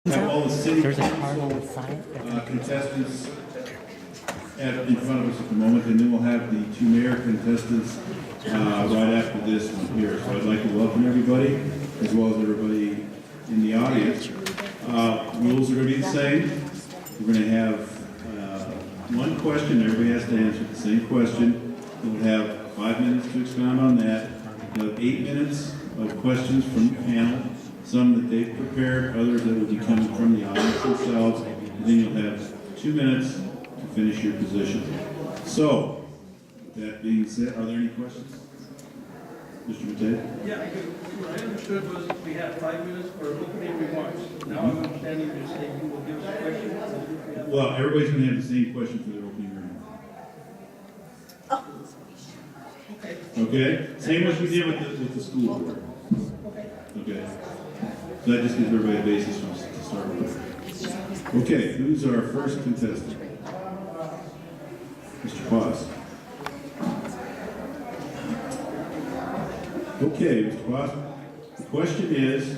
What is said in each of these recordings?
Have all the city There's a card council on the side. contestants in front of us at the moment, and then we'll have the two mayor contestants right after this one here. So I'd like to welcome everybody, as well as everybody in the audience. Rules are going to be the same. We're going to have one question. Everybody has to answer the same question. We'll have 5 minutes to expound on that. We'll have 8 minutes of questions from the panel, some that they've prepared, others that will be coming from the audience themselves, and then you'll have 2 minutes to finish your position. So, with that being said, are there any questions? Mr. Matei? Yeah, I do. What I understood was we have 5 minutes for opening remarks. Now I'm understanding you're saying you will give us a question. Well, everybody's going to have the same question for their opening remarks. Okay. Okay? Same as we did with the school board. Okay. So that just gives everybody a basis to start with. Okay, who's our first contestant? Mr. Paz. Okay, Mr. Paz. The question is,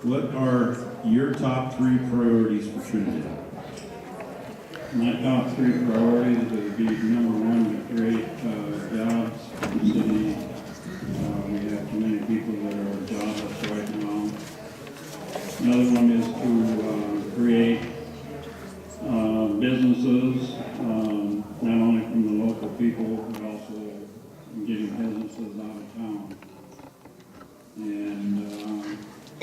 what are your top 3 priorities for Trinidad? My top 3 priorities would be number 1 to create jobs for the city. We have too many people that are jobless right now. Another one is to create businesses, not only from the local people, but also getting businesses out of town. And I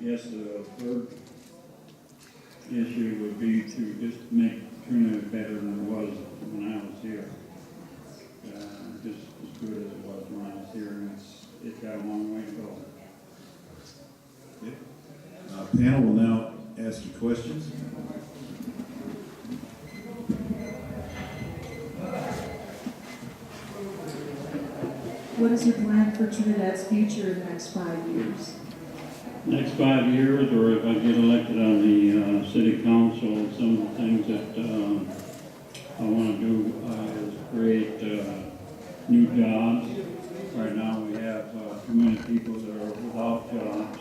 guess the third issue would be to just make Trinidad better than it was when I was here. Just as good as it was when I was here, and it's got a long way to go. Okay. Panel will now ask you questions. What is your plan for Trinidad's future in the next 5 years? Next 5 years, or if I get elected on the city council, some of the things that I want to do is create new jobs. Right now we have too many people that are without jobs.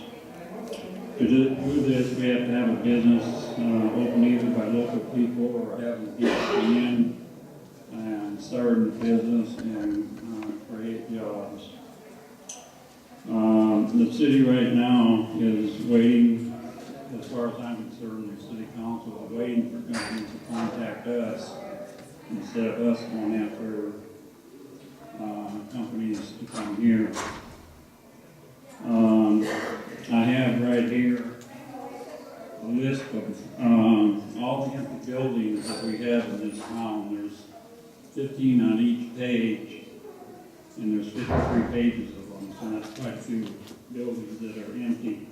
To do this, we have to have a business open either by local people or having people come in and start a business and create jobs. The city right now is waiting, as far as I'm concerned, the city council is waiting for companies to contact us instead of us going after companies to come here. I have right here a list of all the empty buildings that we have in this town. There's 15 on each page, and there's 53 pages of them, so that's quite a few buildings that are empty.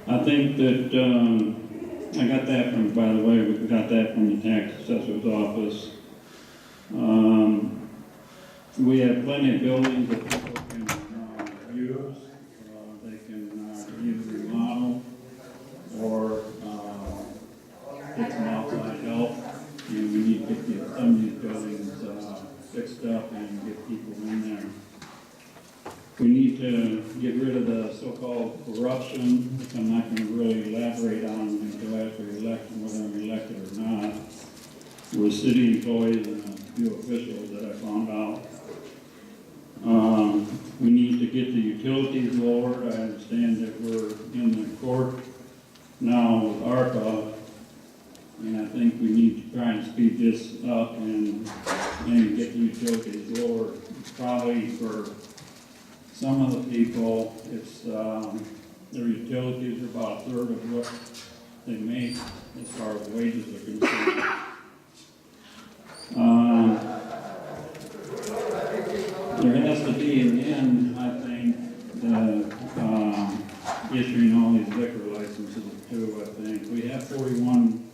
I think that I got that from, by the way, we got that from the tax assessor's office. We have plenty of buildings that people can use. They can either remodel or get some outside help. And we need to get some of these buildings fixed up and get people in there. We need to get rid of the so-called corruption, which I'm not going to really elaborate on until after the election, whether I'm elected or not, with city employees and a few officials that I found out. We need to get the utilities lowered. I understand that we're in the court now with E.R.A, and I think we need to try and speed this up and get the utilities lowered. Probably for some of the people, it's their utilities are about a third of what they make as far as wages are concerned. There has to be an end, I think, issuing all these liquor licenses too, I think. We have 41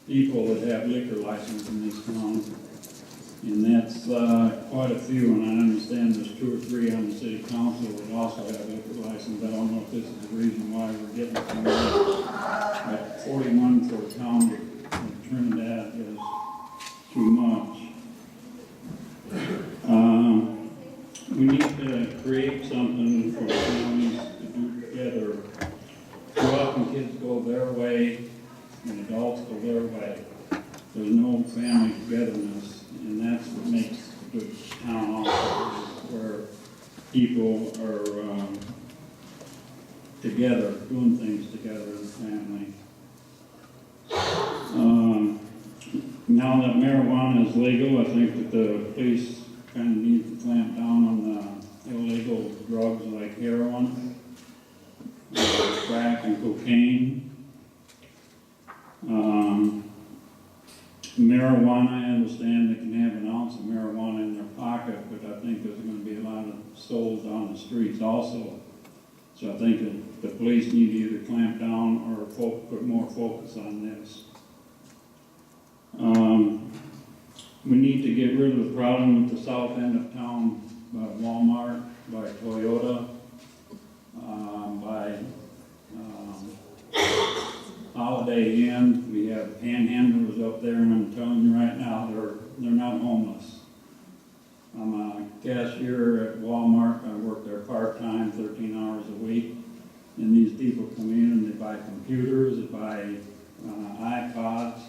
people that have liquor licenses in this town, and that's quite a few, and I understand there's 2 or 3 on the city council that also have liquor licenses. I don't know if this is the reason why we're getting so many, but 41 for a town of Trinidad is too much. We need to create create something for families to do together. Too often kids go their way and adults go their way. There's no family togetherness, and that's what makes a good town also, where people are together, doing things together as a family. Now that marijuana is legal, I think that the police kind of need to clamp down on the illegal drugs like heroin, crack and cocaine. Marijuana, I understand they can have an ounce of marijuana in their pocket, but I think there's going to be a lot of souls on the streets also. So I think that the police need to either clamp down or put more focus on this. We need to get rid of the problem with the south end of town by Walmart, by Toyota, by Holiday Inn. We have panhandlers up there, and I'm telling you right now, they're not homeless. I'm a cashier at Walmart. I work there part-time, 13 hours a week. And these people come in and they buy computers, they buy iPods,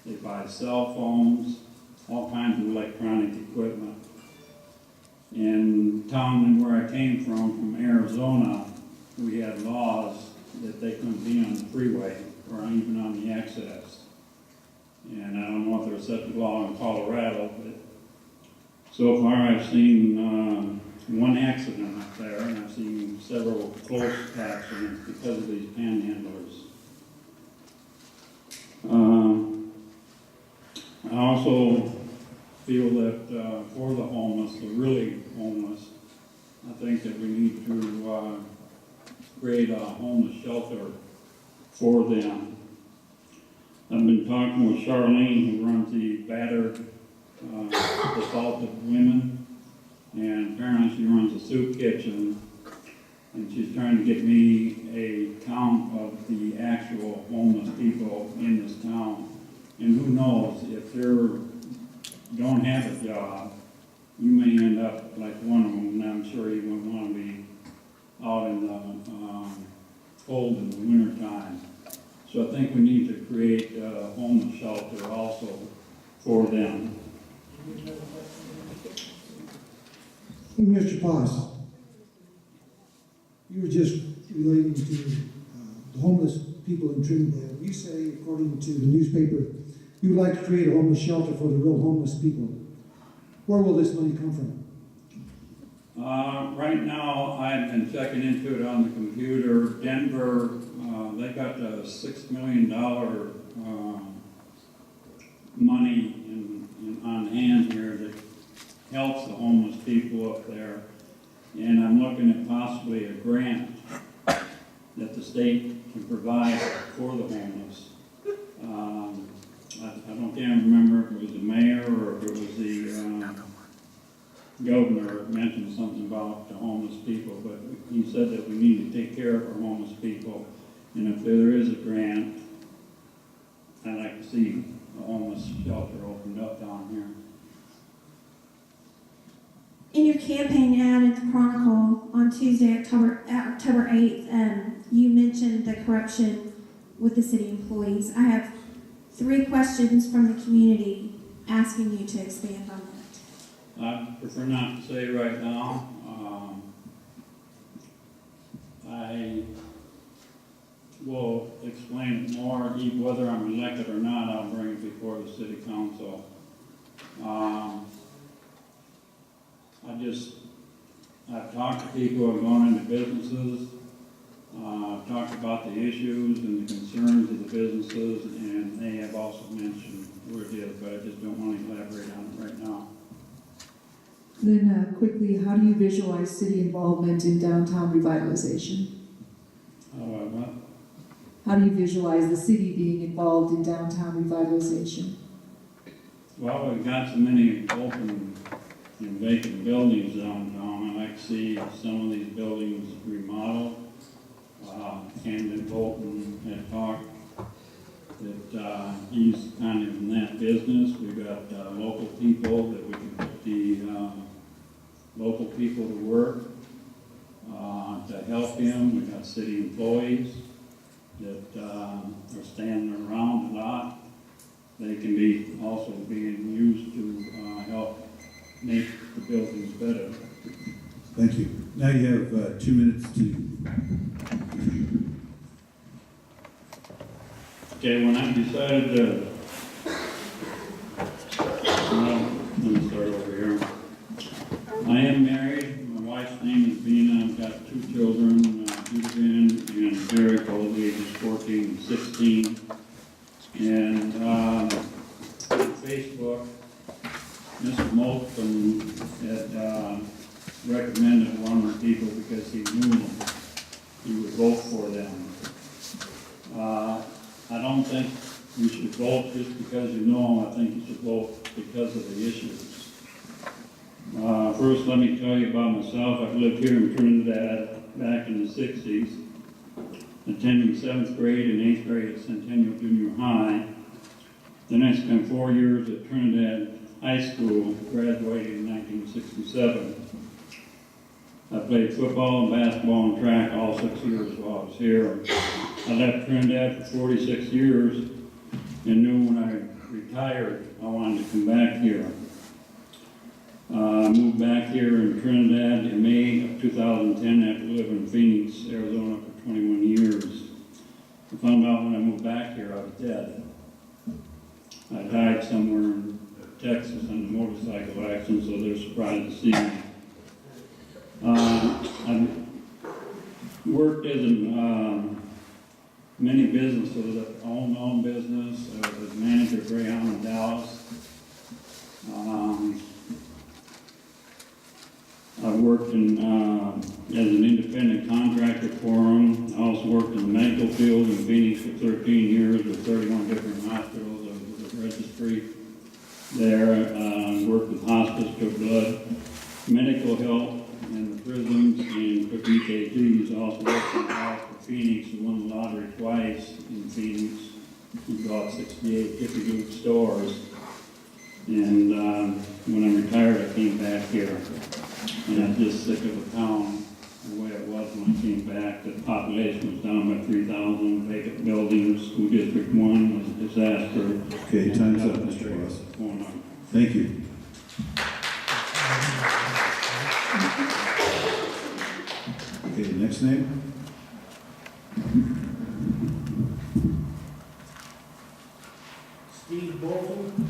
they buy cell phones, all kinds of electronic equipment. In town where I came from Arizona, we had laws that they couldn't be on the freeway or even on the access. And I don't know if there's such a law in Colorado, but so far I've seen one accident up there, and I've seen several close accidents because of these panhandlers. I also feel that for the homeless, the really homeless, I think that we need to create a homeless shelter for them. I've been talking with Charlene, who runs the battered, assaulted women, and apparently she runs a soup kitchen, and she's trying to get me a count of the actual homeless people in this town. And who knows, if you don't have a job, you may end up like one of them, and I'm sure you wouldn't want to be out in the cold in the wintertime. So I think we need to create a homeless shelter also for them. Mr. Poss, you were just relating to the homeless people in Trinidad. You say, according to the newspaper, you would like to create a homeless shelter for the real homeless people. Where will this money come from? Right now, I've been checking into it on the computer. Denver, they got a $6 million money on hand here that helps the homeless people up there. And I'm looking at possibly a grant that the state can provide for the homeless. Can't remember if it was the mayor or if it was the governor mentioned something about the homeless people, but he said that we need to take care of our homeless people. And if there is a grant, I'd like to see a homeless shelter opened up down here. In your campaign ad in the Chronicle on Tuesday, October 8th, you mentioned the corruption with the city employees. I have 3 questions from the community asking you to expand on that. I prefer not to say right now. I will explain it more, whether I'm elected or not. I'll bring it before the city council. I've talked to people who have gone into businesses, talked about the issues and the concerns of the businesses, and they have also mentioned where it is, but I just don't want to elaborate on it right now. Then quickly, how do you visualize city involvement in downtown revitalization? What? How do you visualize the city being involved in downtown revitalization? Well, we've got so many open and vacant buildings downtown. I'd like to see some of these buildings remodeled. Camden Bolton had talked that he's kind of in that business. We've got local people that we can put the local people to work. help him. We got city employees that are standing around a lot. They can be also being used to help make the buildings better. Thank you. Now you have 2 minutes to. Okay, when I decided to, well, let me start over here. I am married. My wife's name is Bina. I've got 2 children, Judith and Derek, all the ages 14 and 16. And on Facebook, Mr. Moulton had recommended one of the people because he knew he would vote for them. I don't think you should vote just because you know him. I think you should vote because of the issues. First, let me tell you about myself. I've lived here in Trinidad back in the 60s, attending 7th grade and 8th grade at Centennial Junior High. Then I spent 4 years at Trinidad High School, graduated in 1967. I played football, and basketball, and track all 6 years while I was here. I left Trinidad for 46 years and knew when I retired I wanted to come back here. I moved back here in Trinidad in May of 2010 after living in Phoenix, Arizona for 21 years. I found out when I moved back here I was dead. I died somewhere in Texas in a motorcycle accident, so they're surprised to see me. I've worked in many businesses. I owned my own business. I was manager of Greyhound in Dallas. I worked in, as an independent contractor for them. I also worked in the medical field in Phoenix for 13 years with 31 different hospitals. I was a registry there. Worked with hospice, took blood, medical help in the prisons, and took EKGs. I also worked in the house for Phoenix, who won the lottery twice in Phoenix. We bought 68 Jiffy Lube stores. And when I retired, I came back here. And I'm just sick of the town, the way it was when I came back. The population was down by 3,000, vacant buildings. School District 1 was a disaster. Okay, time's up, Mr. Ross. Thank you. Okay, next name? Steve Bolton.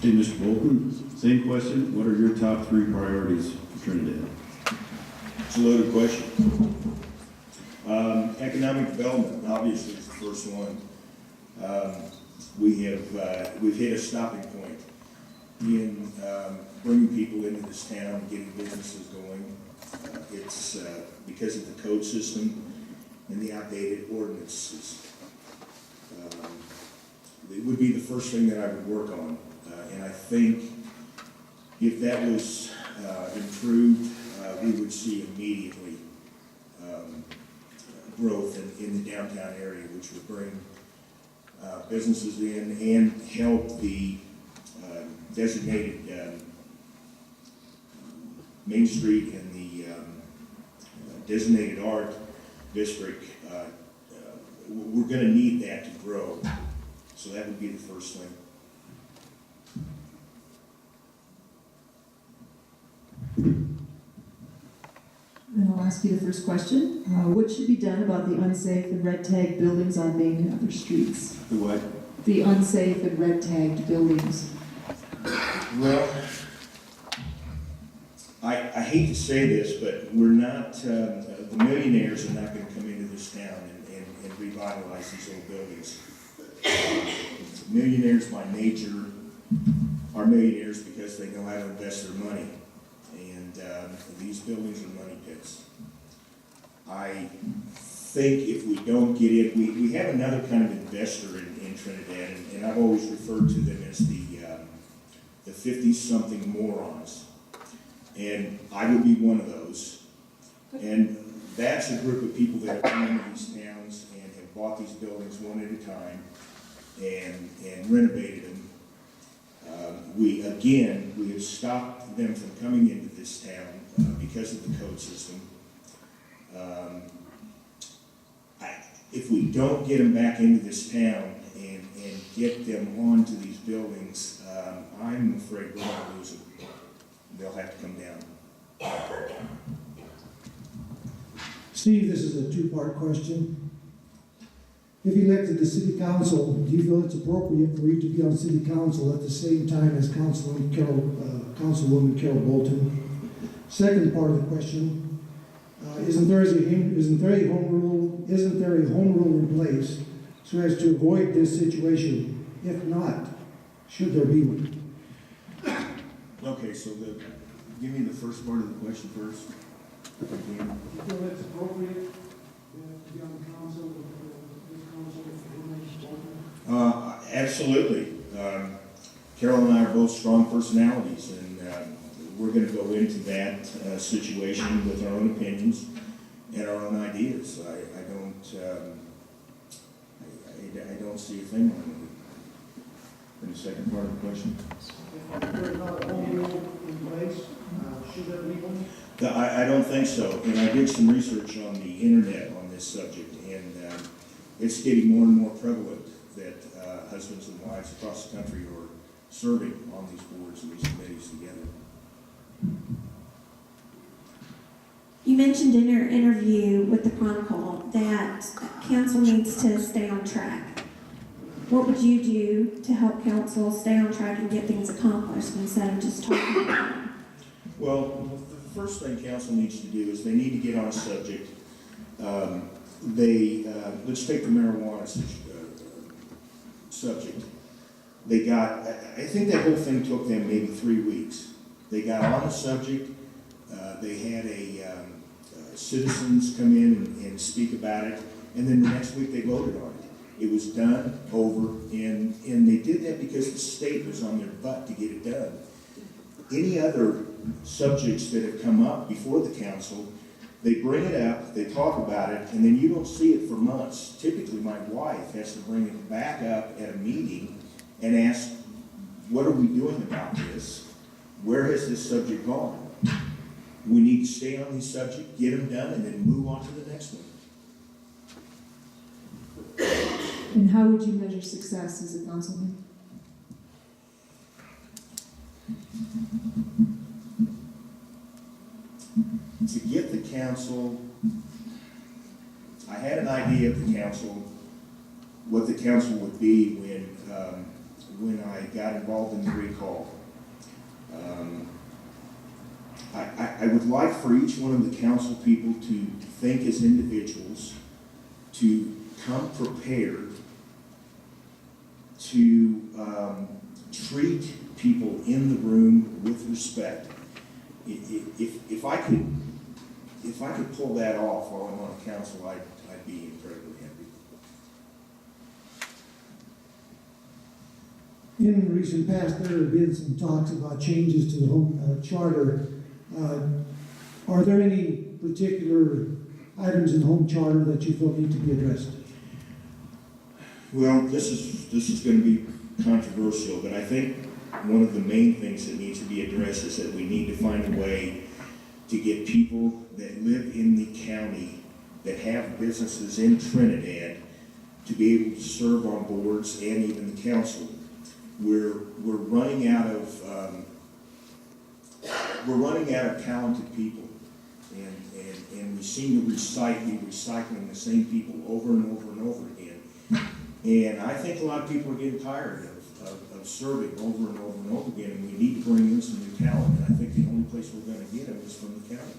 Hey, Mr. Bolton, same question. What are your top 3 priorities for Trinidad? It's a loaded question. Economic development, obviously, is the first one. We've hit a stopping point in bringing people into this town, getting businesses going. It's because of the code system and the outdated ordinances. It would be the first thing that I would work on. And I think if that was improved, we would see immediately growth in the downtown area, which would bring businesses in and help the designated Main Street and the designated art district. We're going to need that to grow. So that would be the first thing. Then I'll ask you the first question. What should be done about the unsafe and red tagged buildings on Main and other streets? The what? The unsafe and red tagged buildings. Well, I hate to say this, but we're not, the millionaires are not going to come into this town and revitalize these old buildings. Millionaires by nature are millionaires because they know how to invest their money. And these buildings are money pits. I think if we don't get in, we have another kind of investor in Trinidad, and I've always referred to them as the 50-something morons. And I would be one of those. And that's a group of people that have come into these towns and have bought these buildings one at a time and renovated them. We have stopped them from coming into this town because of the code system. If we don't get them back into this town and get them onto these buildings, I'm afraid we're going to lose them. They'll have to come down. Steve, this is a two-part question. If elected to city council, do you feel it's appropriate for you to be on city council at the same time as Councilwoman Carol Bolton? Second part of the question, isn't there a home rule in place so as to avoid this situation? If not, should there be one? Okay, so give me the first part of the question first. Do you feel it's appropriate to be on the council with Absolutely. Carol and I are both strong personalities, and we're going to go into that situation with our own opinions and our own ideas. I don't see a thing wrong with it. And the second part of the question? If there's not a home rule in place, should there be one? I don't think so, and I did some research on the internet on this subject, and it's getting more and more prevalent that husbands and wives across the country are serving on these boards and these committees together. You mentioned in your interview with the Chronicle that council needs to stay on track. What would you do to help council stay on track and get things accomplished instead of just talking about it? Well, the first thing council needs to do is they need to get on a subject. Let's take the marijuana subject. I think that whole thing took them maybe 3 weeks. They got on the subject. They had citizens come in and speak about it, and then the next week they voted on it. It was done, over, and they did that because the state was on their butt to get it done. Any other subjects that have come up before the council, they bring it up, they talk about it, and then you don't see it for months. Typically, my wife has to bring it back up at a meeting and ask, what are we doing about this? Where has this subject gone? We need to stay on these subjects, get them done, and then move on to the next one. And how would you measure success as a councilman? To get the council, I had an idea of the council, what the council would be when I got involved in the recall. I would like for each one of the council people to think as individuals, to come prepared, to treat people in the room with respect. If I could pull that off while I'm on council, I'd be incredibly happy. In the recent past, there have been some talks about changes to the home charter. Are there any particular items in the home charter that you feel need to be addressed? Well, this is going to be controversial, but I think one of the main things that needs to be addressed is that we need to find a way to get people that live in the county that have businesses in Trinidad to be able to serve on boards and even the council. We're running out of talented people, and we seem to be recycling the same people over and over and over again. And I think a lot of people are getting tired of serving over and over and over again, and we need to bring in some new talent. And I think the only place we're going to get them is from the county.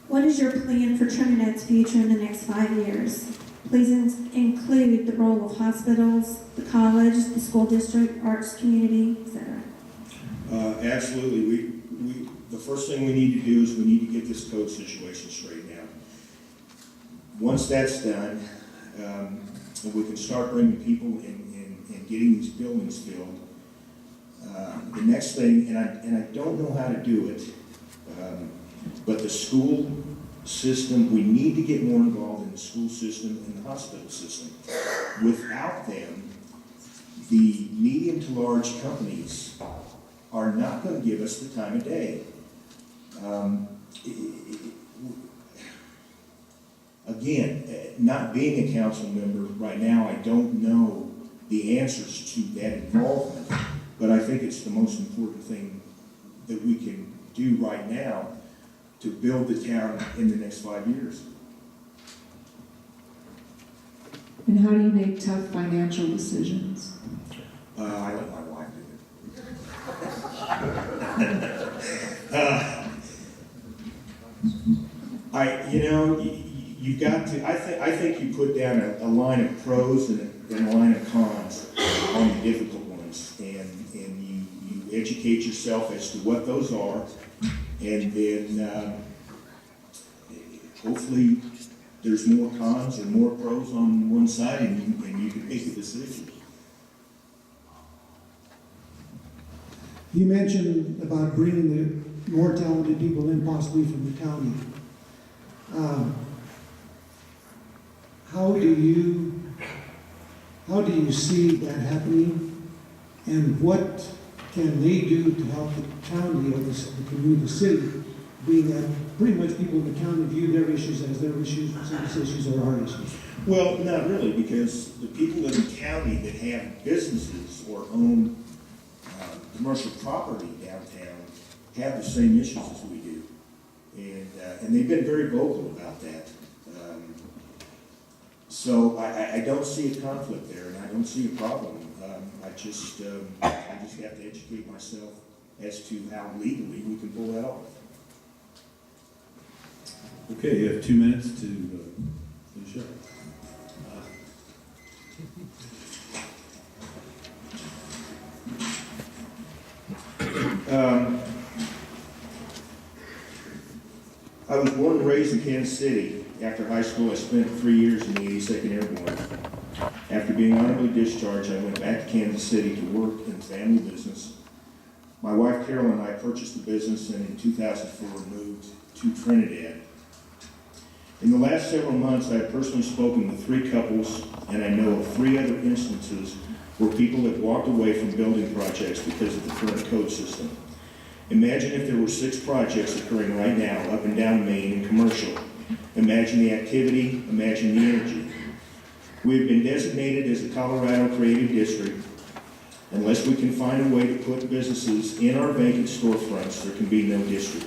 What is your plan for Trinidad's future in the next 5 years? Please include the role of hospitals, the college, the school district, arts community, etc. Absolutely. The first thing we need to do is we need to get this code situation straightened out. Once that's done, we can start bringing people and getting these buildings filled. The next thing, and I don't know how to do it, but the school system. We need to get more involved in the school system and the hospital system. Without them, the medium to large companies are not going to give us the time of day. Again, not being a council member right now, I don't know the answers to that involvement, but I think it's the most important thing that we can do right now to build the town in the next 5 years. And how do you make tough financial decisions? I let my wife do it. You've got to, I think you put down a line of pros and a line of cons on the difficult ones, and you educate yourself as to what those are, and then hopefully there's more cons and more pros on one side, and you can make a decision. You mentioned about bringing the more talented people in, possibly from the county. How do you see that happening, and what can they do to help the county or the city, being that pretty much people in the county view their issues as their issues, and city's issues are our issues? Well, not really, because the people in the county that have businesses or own commercial property downtown have the same issues as we do, and they've been very vocal about that. So I don't see a conflict there, and I don't see a problem. I just have to educate myself as to how legally we can pull that off. Okay, you have 2 minutes to finish up. I was born and raised in Kansas City. After high school, I spent 3 years in the 82nd Airborne. After being honorably discharged, I went back to Kansas City to work in the family business. My wife Carol and I purchased the business, and in 2004 moved to Trinidad. In the last several months, I have personally spoken with 3 couples, and I know of 3 other instances where people have walked away from building projects because of the current code system. Imagine if there were 6 projects occurring right now up and down Main and commercial. Imagine the activity, imagine the energy. We have been designated as a Colorado Creative District. Unless we can find a way to put businesses in our vacant storefronts, there can be no district.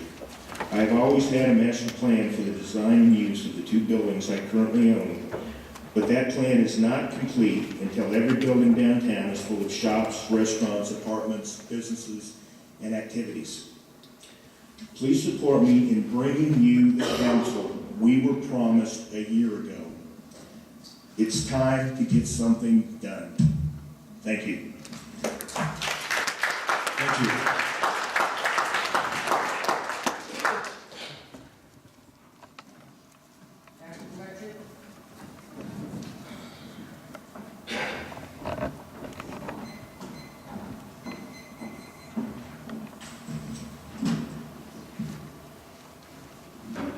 I have always had a master plan for the design and use of the 2 buildings I currently own, but that plan is not complete until every building downtown is full of shops, restaurants, apartments, businesses, and activities. Please support me in bringing you the council we were promised a year ago. It's time to get something done. Thank you. Thank you.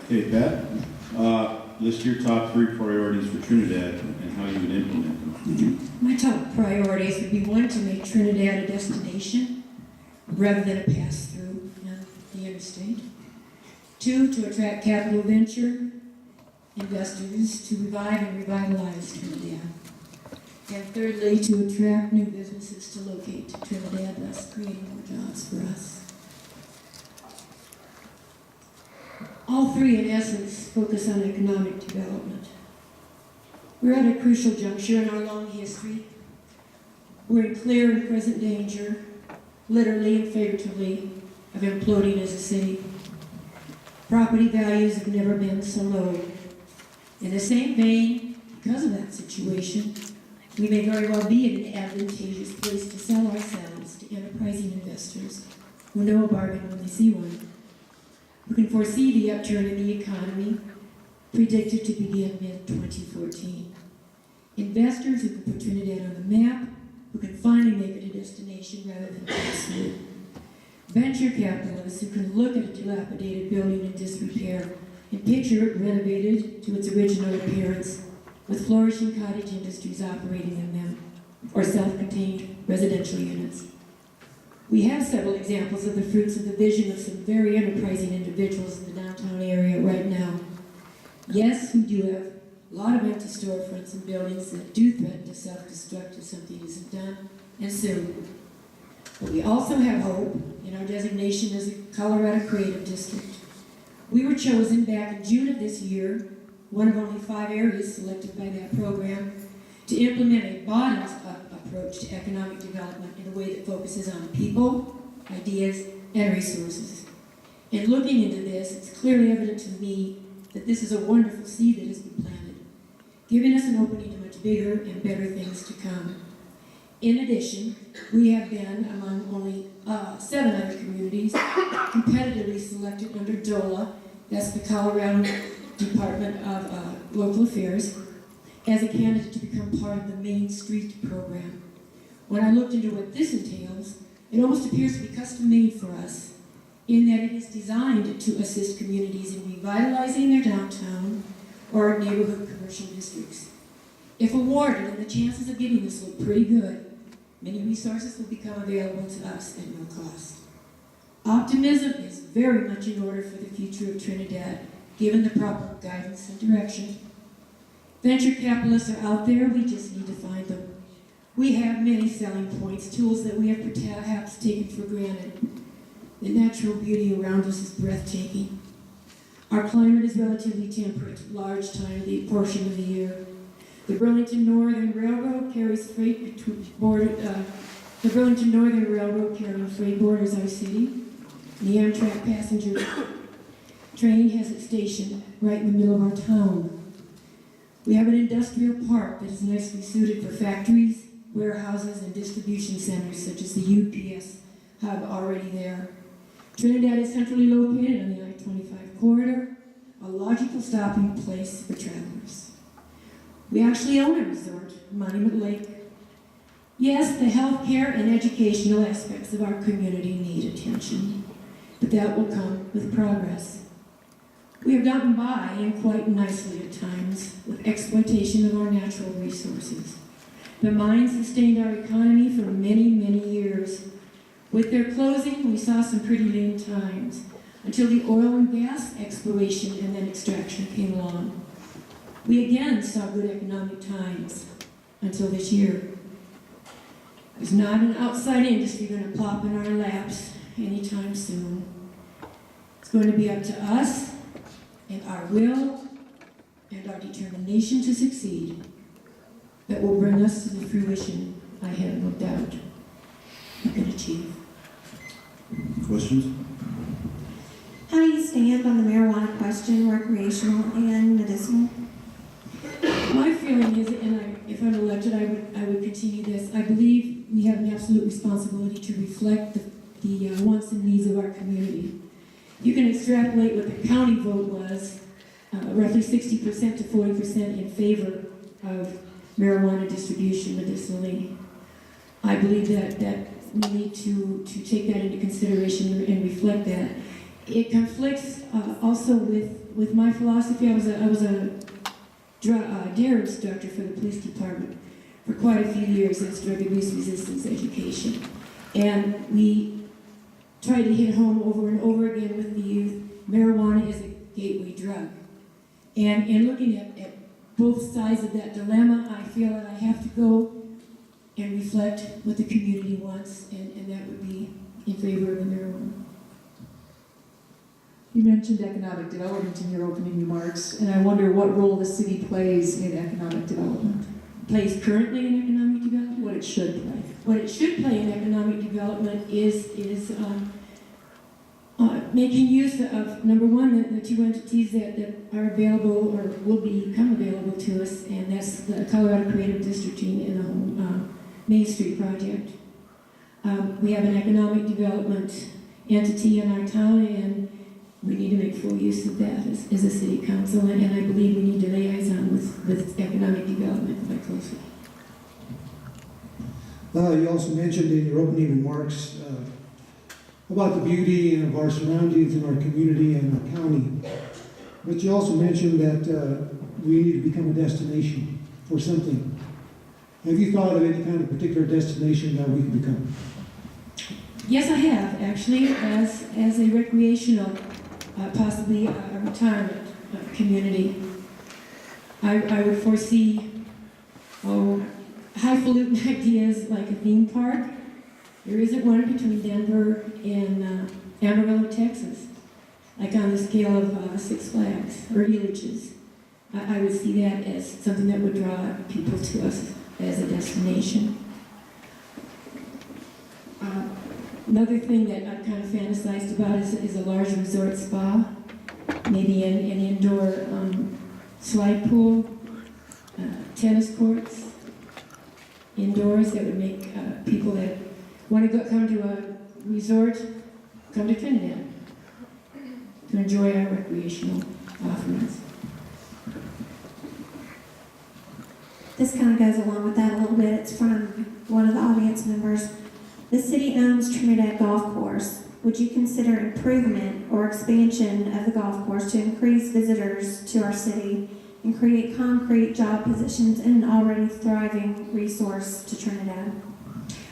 Okay, Pat, list your top 3 priorities for Trinidad and how you would implement them. My top priorities would be 1, to make Trinidad a destination rather than a pass-through on the interstate. 2, to attract capital venture investors to revive and revitalize Trinidad. And thirdly, to attract new businesses to locate to Trinidad, thus creating more jobs for us. All 3, in essence, focus on economic development. We're at a crucial juncture in our long history. We're in clear and present danger, literally and figuratively, of imploding as a city. Property values have never been so low. In the same vein, because of that situation, we may very well be in an advantageous place to sell ourselves to enterprising investors who know a bargain when they see one, who can foresee the upturn in the economy predicted to begin mid-2014. Investors who can put Trinidad on the map, who can finally make it a destination rather than pass through. Venture capitalists who can look at a dilapidated building in disrepair and picture it renovated to its original appearance, with flourishing cottage industries operating in them, or self-contained residential units. We have several examples of the fruits of the vision of some very enterprising individuals in the downtown area right now. Yes, we do have a lot of empty storefronts and buildings that do threaten to self-destruct if something isn't done, and soon. But we also have hope in our designation as a Colorado Creative District. We were chosen back in June of this year, one of only 5 areas selected by that program, to implement a bottoms-up approach to economic development in a way that focuses on people, ideas, and resources. In looking into this, it's clearly evident to me that this is a wonderful seed that has been planted, giving us an opening to much bigger and better things to come. In addition, we have been among only 7 other communities competitively selected under DOLA, that's the Colorado Department of Local Affairs, as a candidate to become part of the Main Street program. When I looked into what this entails, it almost appears to be custom-made for us, in that it is designed to assist communities in revitalizing their downtown or neighborhood commercial districts. If awarded, and the chances of getting this look pretty good, many resources will become available to us at no cost. Optimism is very much in order for the future of Trinidad, given the proper guidance and direction. Venture capitalists are out there, we just need to find them. We have many selling points, tools that we have perhaps taken for granted. The natural beauty around us is breathtaking. Our climate is relatively temperate, large time of the portion of the year. The Burlington Northern Railroad carries freight between the Burlington Northern Railroad carrying freight borders our city. The Amtrak passenger train has its station right in the middle of our town. We have an industrial park that is nicely suited for factories, warehouses, and distribution centers such as the UPS hub already there. Trinidad is centrally located on the I-25 corridor, a logical stopping place for travelers. We actually own a resort, Monument Lake. Yes, the healthcare and educational aspects of our community need attention, but that will come with progress. We have gotten by, and quite nicely at times, with exploitation of our natural resources. The mines sustained our economy for many, many years. With their closing, we saw some pretty lean times, until the oil and gas exploration and then extraction came along. We again saw good economic times, until this year. There's not an outside industry going to plop in our laps anytime soon. It's going to be up to us, and our will, and our determination to succeed, that will bring us to the fruition I have no doubt we can achieve. Questions? How do you stand on the marijuana question, recreational and medicinal? My feeling is, and if I'm elected, I would continue this. I believe we have an absolute responsibility to reflect the wants and needs of our community. You can extrapolate what the county vote was, roughly 60% to 40% in favor of marijuana distribution medicinally. I believe that we need to take that into consideration and reflect that. It conflicts also with my philosophy. I was a dare instructor for the police department for quite a few years as drug abuse resistance education. And we tried to hit home over and over again with the youth, marijuana is a gateway drug. And looking at both sides of that dilemma, I feel that I have to go and reflect what the community wants, and that would be in favor of the marijuana. You mentioned economic development in your opening remarks, and I wonder what role the city plays in economic development. Plays currently in economic development? What it should play. What it should play in economic development is making use of, number one, the 2 entities that are available or will become available to us, and that's the Colorado Creative District and the Main Street project. We have an economic development entity in our town, and we need to make full use of that as a city council, and I believe we need to liaison with economic development quite closely. You also mentioned in your opening remarks about the beauty of our surroundings in our community and our county. But you also mentioned that we need to become a destination for something. Have you thought of any kind of particular destination that we could become? Yes, I have, actually, as a recreational, possibly a retirement community. I would foresee, highfalutin ideas like a theme park. There isn't one between Denver and Amarillo, Texas, like on the scale of Six Flags or Elitch's. I would see that as something that would draw people to us as a destination. Another thing that I've kind of fantasized about is a large resort spa, maybe an indoor slide pool, tennis courts, indoors that would make people that want to come to a resort come to Trinidad to enjoy our recreational offerings. This kind of goes along with that a little bit. It's from one of the audience members. The city owns Trinidad Golf Course. Would you consider improvement or expansion of the golf course to increase visitors to our city and create concrete job positions in an already thriving resource to Trinidad?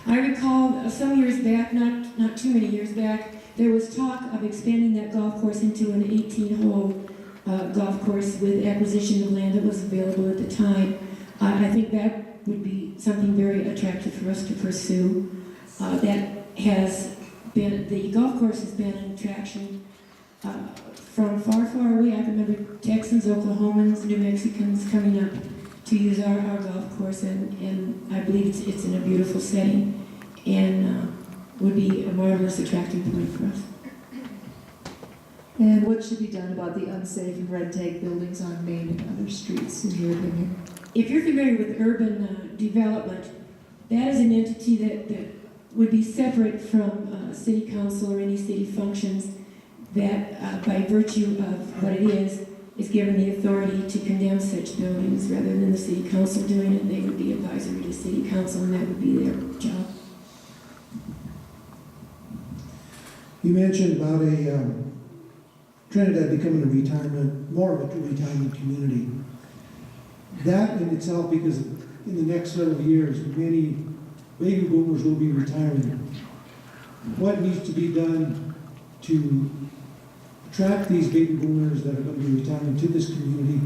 I recall some years back, not too many years back, there was talk of expanding that golf course into an 18-hole golf course with acquisition of land that was available at the time. I think that would be something very attractive for us to pursue. The golf course has been an attraction from far, far away. I remember Texans, Oklahomans, New Mexicans coming up to use our golf course, and I believe it's in a beautiful setting and would be a marvelous attracting point for us. And what should be done about the unsafe and red tag buildings on Main and other streets, in your opinion? If you're familiar with urban development, that is an entity that would be separate from city council or any city functions that, by virtue of what it is given the authority to condemn such buildings rather than the city council doing it. They would be advisory to city council, and that would be their job. You mentioned about Trinidad becoming more of a retirement community. That in itself, because in the next several years, many baby boomers will be retiring. What needs to be done to attract these baby boomers that are going to be retiring to this community,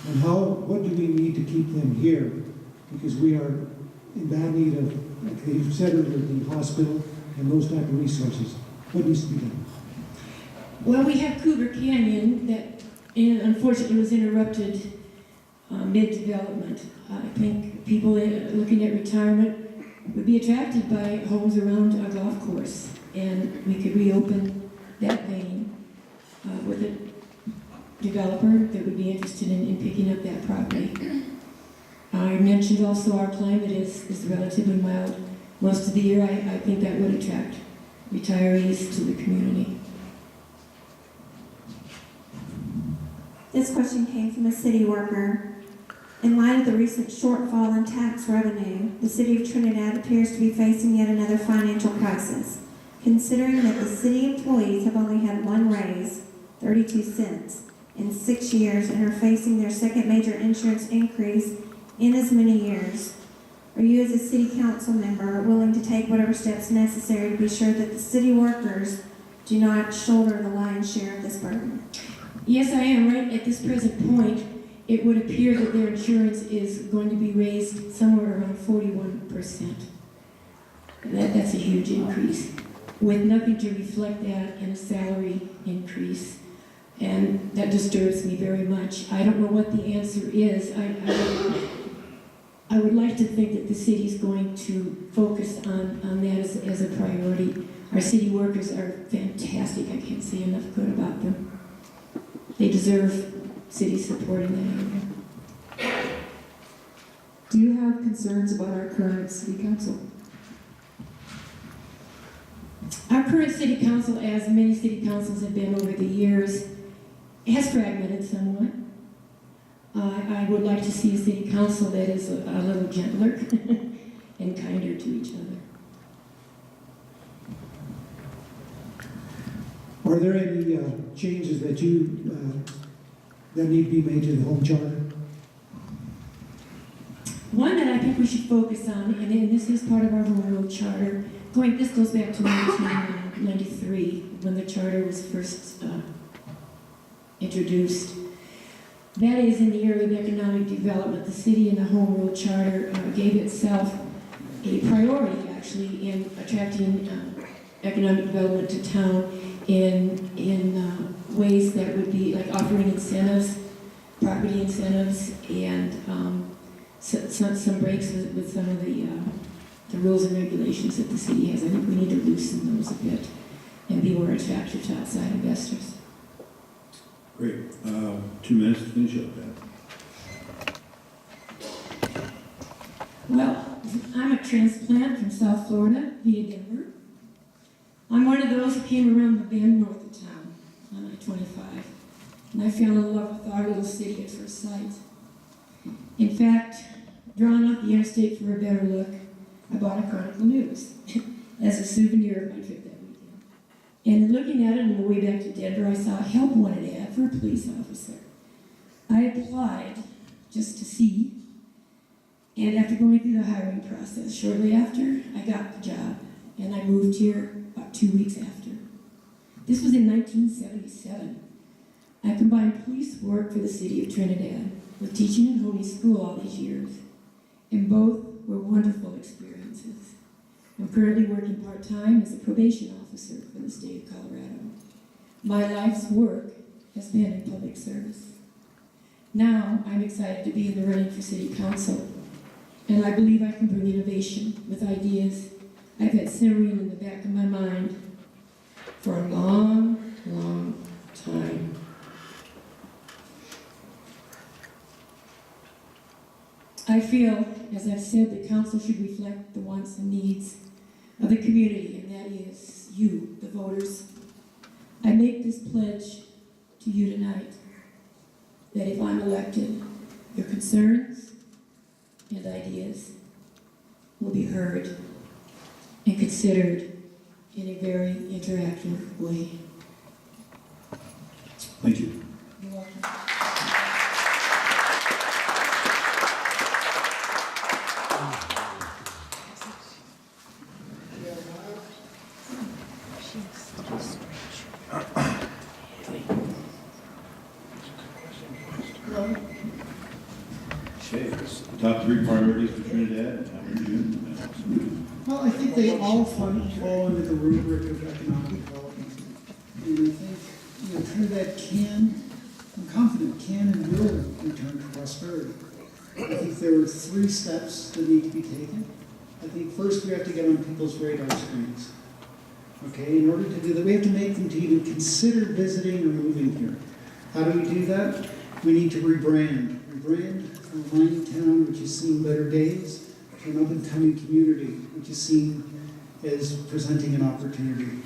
and what do we need to keep them here? Because we are in bad need of, like you said earlier, the hospital and those type of resources. What needs to be done? Well, we have Cougar Canyon that unfortunately was interrupted mid-development. I think people looking at retirement would be attracted by homes around a golf course, and we could reopen that vein with a developer that would be interested in picking up that property. I mentioned also our climate is relatively mild most of the year. I think that would attract retirees to the community. This question came from a city worker. In light of the recent shortfall in tax revenue, the city of Trinidad appears to be facing yet another financial crisis. Considering that the city employees have only had one raise, 32 cents, in 6 years and are facing their second major insurance increase in as many years, are you as a city council member willing to take whatever steps necessary to be sure that the city workers do not shoulder the lion's share of this burden? Yes, I am. Right at this present point, it would appear that their insurance is going to be raised somewhere around 41%. That's a huge increase, with nothing to reflect that in a salary increase. And that disturbs me very much. I don't know what the answer is. I would like to think that the city is going to focus on that as a priority. Our city workers are fantastic. I can't say enough good about them. They deserve city support in that area. Do you have concerns about our current city council? Our current city council, as many city councils have been over the years, has fragmented somewhat. I would like to see a city council that is a little gentler and kinder to each other. Are there any changes that you that need to be made to the home charter? One that I think we should focus on, and this is part of our home rule charter, this goes back to 1993, when the charter was first introduced. That is, in the area of economic development, the city in the home rule charter gave itself a priority, actually, in attracting economic development to town in ways that would be like offering incentives, property incentives, and some breaks with some of the rules and regulations that the city has. I think we need to loosen those a bit and be more attractive to outside investors. Great. 2 minutes to finish up that. Well, I'm a transplant from South Florida via Denver. I'm one of those who came around the bend north of town on I-25, and I fell in love with our little city at first sight. In fact, drawn off the interstate for a better look, I bought a Chronicle News as a souvenir of my trip that weekend. And looking at it on the way back to Denver, I saw a help wanted ad for a police officer. I applied just to see, and after going through the hiring process, shortly after, I got the job, and I moved here about 2 weeks after. This was in 1977. I combined police work for the city of Trinidad with teaching in Holy School all these years, and both were wonderful experiences. I'm currently working part-time as a probation officer for the state of Colorado. My life's work has been in public service. Now I'm excited to be in the running for city council, and I believe I can bring innovation with ideas I've had simmering in the back of my mind for a long, long time. I feel, as I've said, the council should reflect the wants and needs of the community, and that is you, the voters. I make this pledge to you tonight, that if I'm elected, your concerns and ideas will be heard and considered in a very interactive way. Thank you. You're welcome. Okay. Top 3 priorities for Trinidad. Well, I think they all fall under the rubric of economic development. And I think, Trinidad I'm confident, can and will return to prosperity. I think there are 3 steps that need to be taken. I think first we have to get on people's radar screens. Okay, in order to do that, we have to make them to even consider visiting or moving here. How do we do that? We need to rebrand. Rebrand from a mining town, which has seen better days, to an up-and-coming community, which is seen as presenting an opportunity.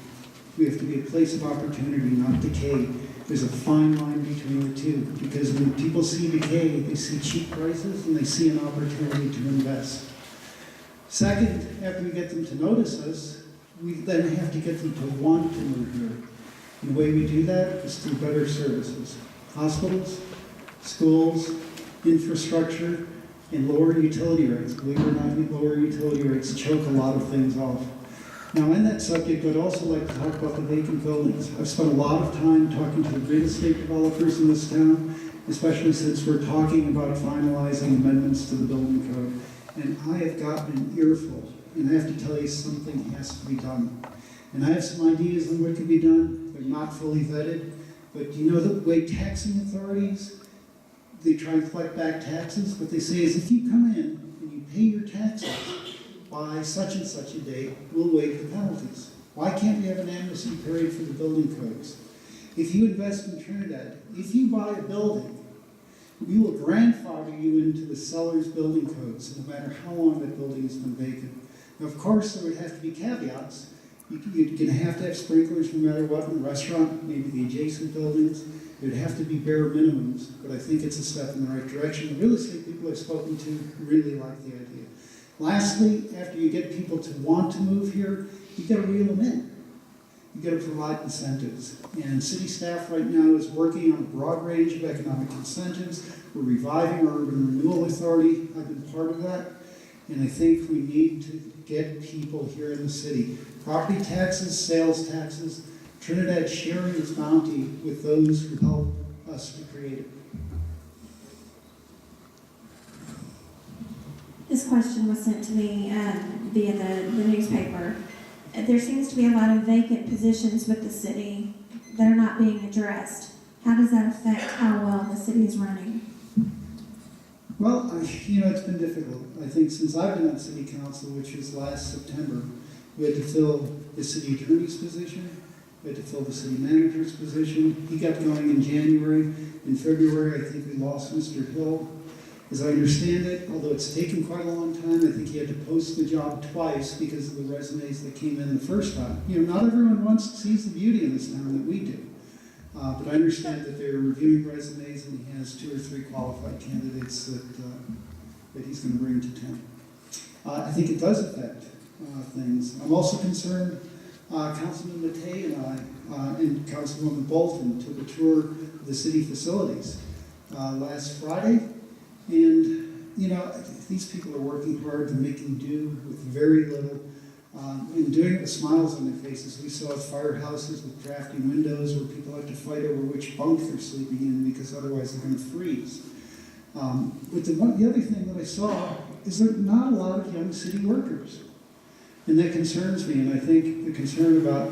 We have to be a place of opportunity, not decay. There's a fine line between the two, because when people see decay, they see cheap prices and they see an opportunity to invest. Second, after we get them to notice us, we then have to get them to want to move here. And the way we do that is through better services. Hospitals, schools, infrastructure, and lower utility rates. Believe it or not, lower utility rates choke a lot of things off. Now, in that subject, I'd also like to talk about the vacant buildings. I've spent a lot of time talking to the real estate developers in this town, especially since we're talking about finalizing amendments to the building code. And I have gotten an earful, and I have to tell you, something has to be done. And I have some ideas on what can be done. They're not fully vetted, but you know the way taxing authorities, they try and collect back taxes? What they say is, if you come in and you pay your taxes by such and such a date, we'll waive the penalties. Why can't we have an amnesty period for the building codes? If you invest in Trinidad, if you buy a building, we will grandfather you into the seller's building codes, no matter how long that building has been vacant. Now, of course, there would have to be caveats. You're going to have sprinklers no matter what in the restaurant, maybe the adjacent buildings. It would have to be bare minimums, but I think it's a step in the right direction. The real estate people I've spoken to really like the idea. Lastly, after you get people to want to move here, you've got to reel them in. you gotta provide incentives. And city staff right now is working on a broad range of economic incentives. We're reviving our urban renewal authority. I've been part of that. And I think we need to get people here in the city. Property taxes, sales taxes, Trinidad sharing its bounty with those who help us to create it. This question was sent to me via the newspaper. There seems to be a lot of vacant positions with the city that are not being addressed. How does that affect how well the city is running? Well, it's been difficult. I think since I've been on city council, which was last September, we had to fill the city attorney's position, we had to fill the city manager's position. He got going in January. In February, I think we lost Mr. Hill. As I understand it, although it's taken quite a long time, I think he had to post the job twice because of the resumes that came in the first time. Not everyone sees the beauty in this town that we do. But I understand that they're reviewing resumes and he has 2 or 3 qualified candidates that he's going to bring to town. I think it does affect things. I'm also concerned, Councilman Matei and I and Councilwoman Bolton took a tour of the city facilities last Friday. And, these people are working hard, they're making do with very little, and doing it with smiles on their faces. We saw firehouses with drafty windows where people have to fight over which bunk they're sleeping in because otherwise they're going to freeze. But the other thing that I saw is there are not a lot of young city workers. And that concerns me, and I think the concern about,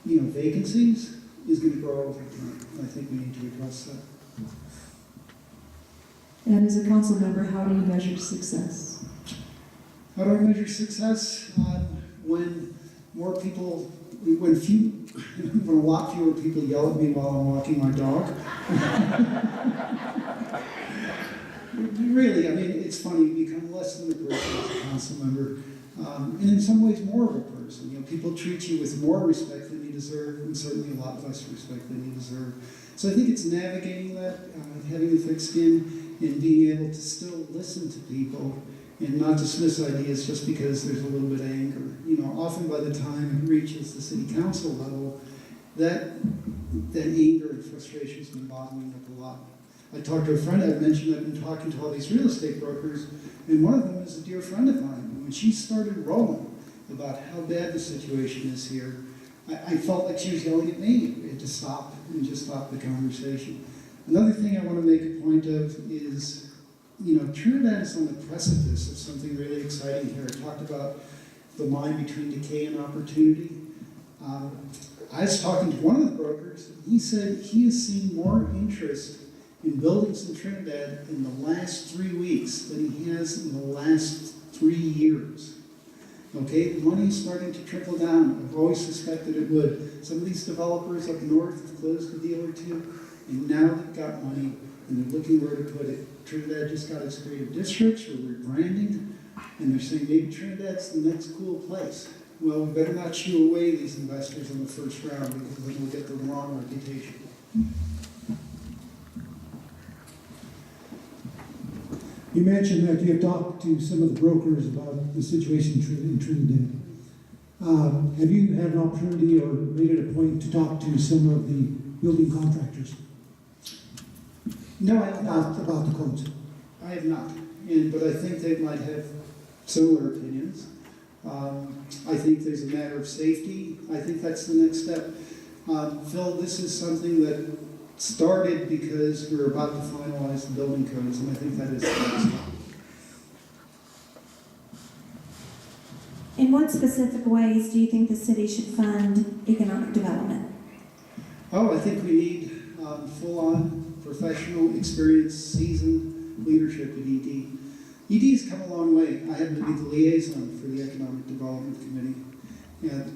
vacancies is going to grow over time. I think we need to address that. And as a council member, how do you measure success? How do I measure success? When more people, when a lot fewer people yell at me while I'm walking my dog. Really, it's funny, you become less than a person as a council member, and in some ways more of a person. People treat you with more respect than you deserve, and certainly a lot less respect than you deserve. So I think it's navigating that, having a thick skin, and being able to still listen to people and not dismiss ideas just because there's a little bit of anger. Often by the time it reaches the city council level, that anger and frustration has been bottling up a lot. I talked to a friend, I mentioned I've been talking to all these real estate brokers, and one of them is a dear friend of mine. And when she started rolling about how bad the situation is here, I felt like she was yelling at me. We had to stop and just stop the conversation. Another thing I want to make a point of is, Trinidad is on the precipice of something really exciting here. I talked about the line between decay and opportunity. I was talking to one of the brokers. He said he has seen more interest in buildings in Trinidad in the last 3 weeks than he has in the last 3 years. Okay, the money is starting to trickle down. I've always suspected it would. Some of these developers up north have closed a deal or two. And now they've got money, and they're looking where to put it. Trinidad just got its creative districts, or rebranding, and they're saying maybe Trinidad's the next cool place. Well, we better not shoo away these investors in the first round because then we'll get the wrong reputation. You mentioned that you have talked to some of the brokers about the situation in Trinidad. Have you had an opportunity or made it a point to talk to some of the building contractors? No, I have not. About the codes? I have not. But I think they might have similar opinions. I think there's a matter of safety. I think that's the next step. Phil, this is something that started because we were about to finalize the building codes, and I think that is the next step. In what specific ways do you think the city should fund economic development? I think we need full-on professional, experienced, seasoned leadership at ED. ED's come a long way. I happen to be the liaison for the Economic Development Committee at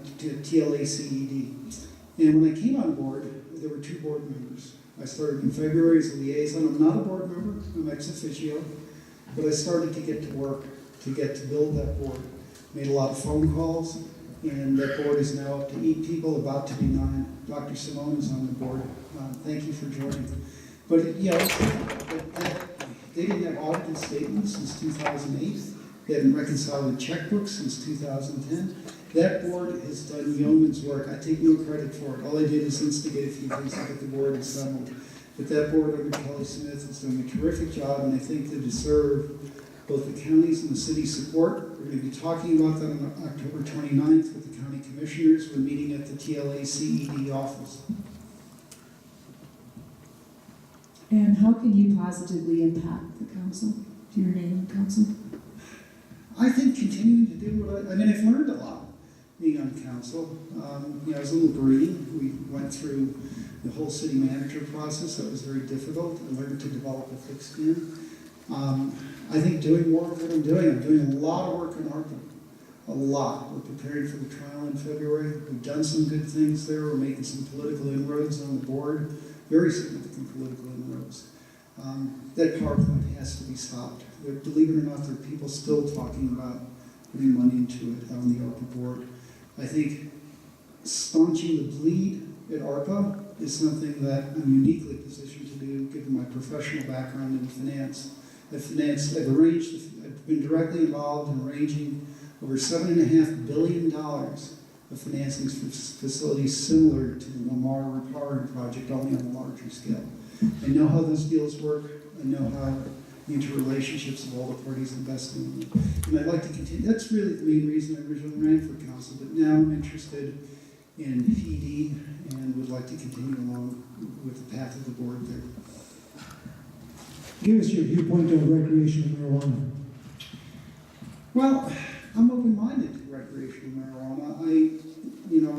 TLACED. And when I came on board, there were 2 board members. I started in February as a liaison. I'm not a board member, I'm ex officio, but I started to get to work to build that board. Made a lot of phone calls, and that board is now up to 8 people, about to be 9. Dr. Simone is on the board. Thank you for joining. But they didn't have audited statements since 2008. They hadn't reconciled the checkbooks since 2010. That board has done yeoman's work. I take no credit for it. All I did is instigate a few things to get the board assembled. But that board under Kelly Smith is doing a terrific job, and I think they deserve both the county's and the city's support. We're going to be talking about that on October 29th with the county commissioners. We're meeting at the TLA CED office. And how can you positively impact the council? Do you remain on council? I think continuing to do what I mean, I've learned a lot being on council. I was a little green. We went through the whole city manager process. That was very difficult. I learned to develop a thick skin. I think doing more of what I'm doing a lot of work in ARPA. A lot. We're preparing for the trial in February. We've done some good things there. We're making some political inroads on the board. Very significant political inroads. That PowerPoint has to be stopped. Believe it or not, there are people still talking about putting money into it on the ARPA board. I think staunching the bleed at ARPA is something that I'm uniquely positioned to do, given my professional background in finance. I've been directly involved in arranging over $7.5 billion of financing for facilities similar to the Lamar Repowering project, only on a larger scale. I know how those deals work. I know how the interrelationships of all the parties investing in them. And I'd like to continue. That's really the main reason I originally ran for council, but now I'm interested in PD and would like to continue along with the path of the board there. Give us your viewpoint on recreational marijuana. Well, I'm open-minded to recreational marijuana.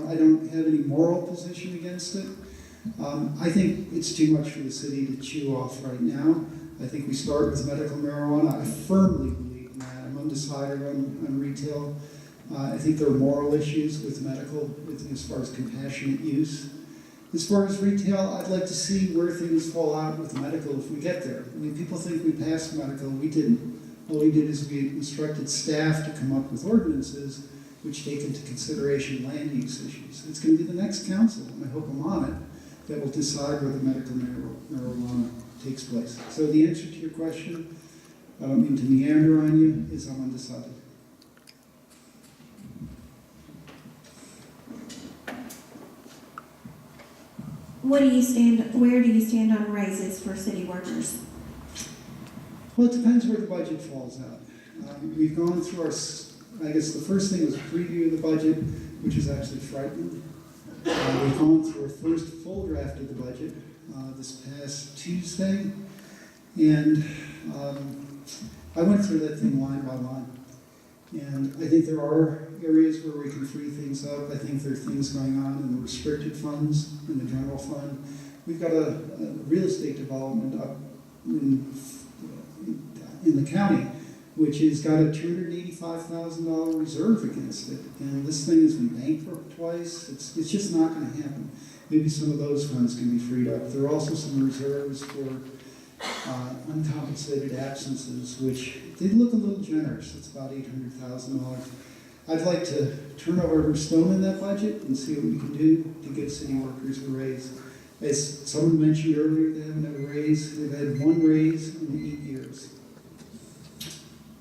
I don't have any moral position against it. I think it's too much for the city to chew off right now. I think we start with medical marijuana. I firmly believe in that. I'm undecided on retail. I think there are moral issues with medical as far as compassionate use. As far as retail, I'd like to see where things fall out with medical if we get there. I mean, people think we passed medical. We didn't. All we did is we instructed staff to come up with ordinances which take into consideration land use issues. It's going to be the next council, and I hope I'm on it, that will decide whether medical marijuana takes place. So the answer to your question, I don't mean to meander on you, is I'm undecided. Where do you stand on raises for city workers? Well, it depends where the budget falls out. We've gone through I guess the first thing was a preview of the budget, which is actually frightening. We've gone through our first full draft of the budget this past Tuesday, and I went through that thing line by line. And I think there are areas where we can free things up. I think there are things going on in the restricted funds, in the general fund. We've got a real estate development up in the county, which has got a $285,000 reserve against it. And this thing has been bankrupt twice. It's just not going to happen. Maybe some of those funds can be freed up. There are also some reserves for uncompensated absences, which they look a little generous. It's about $800,000. I'd like to turn over every stone in that budget and see what we can do to give city workers a raise. As someone mentioned earlier, they haven't had a raise. They've had one raise in 8 years.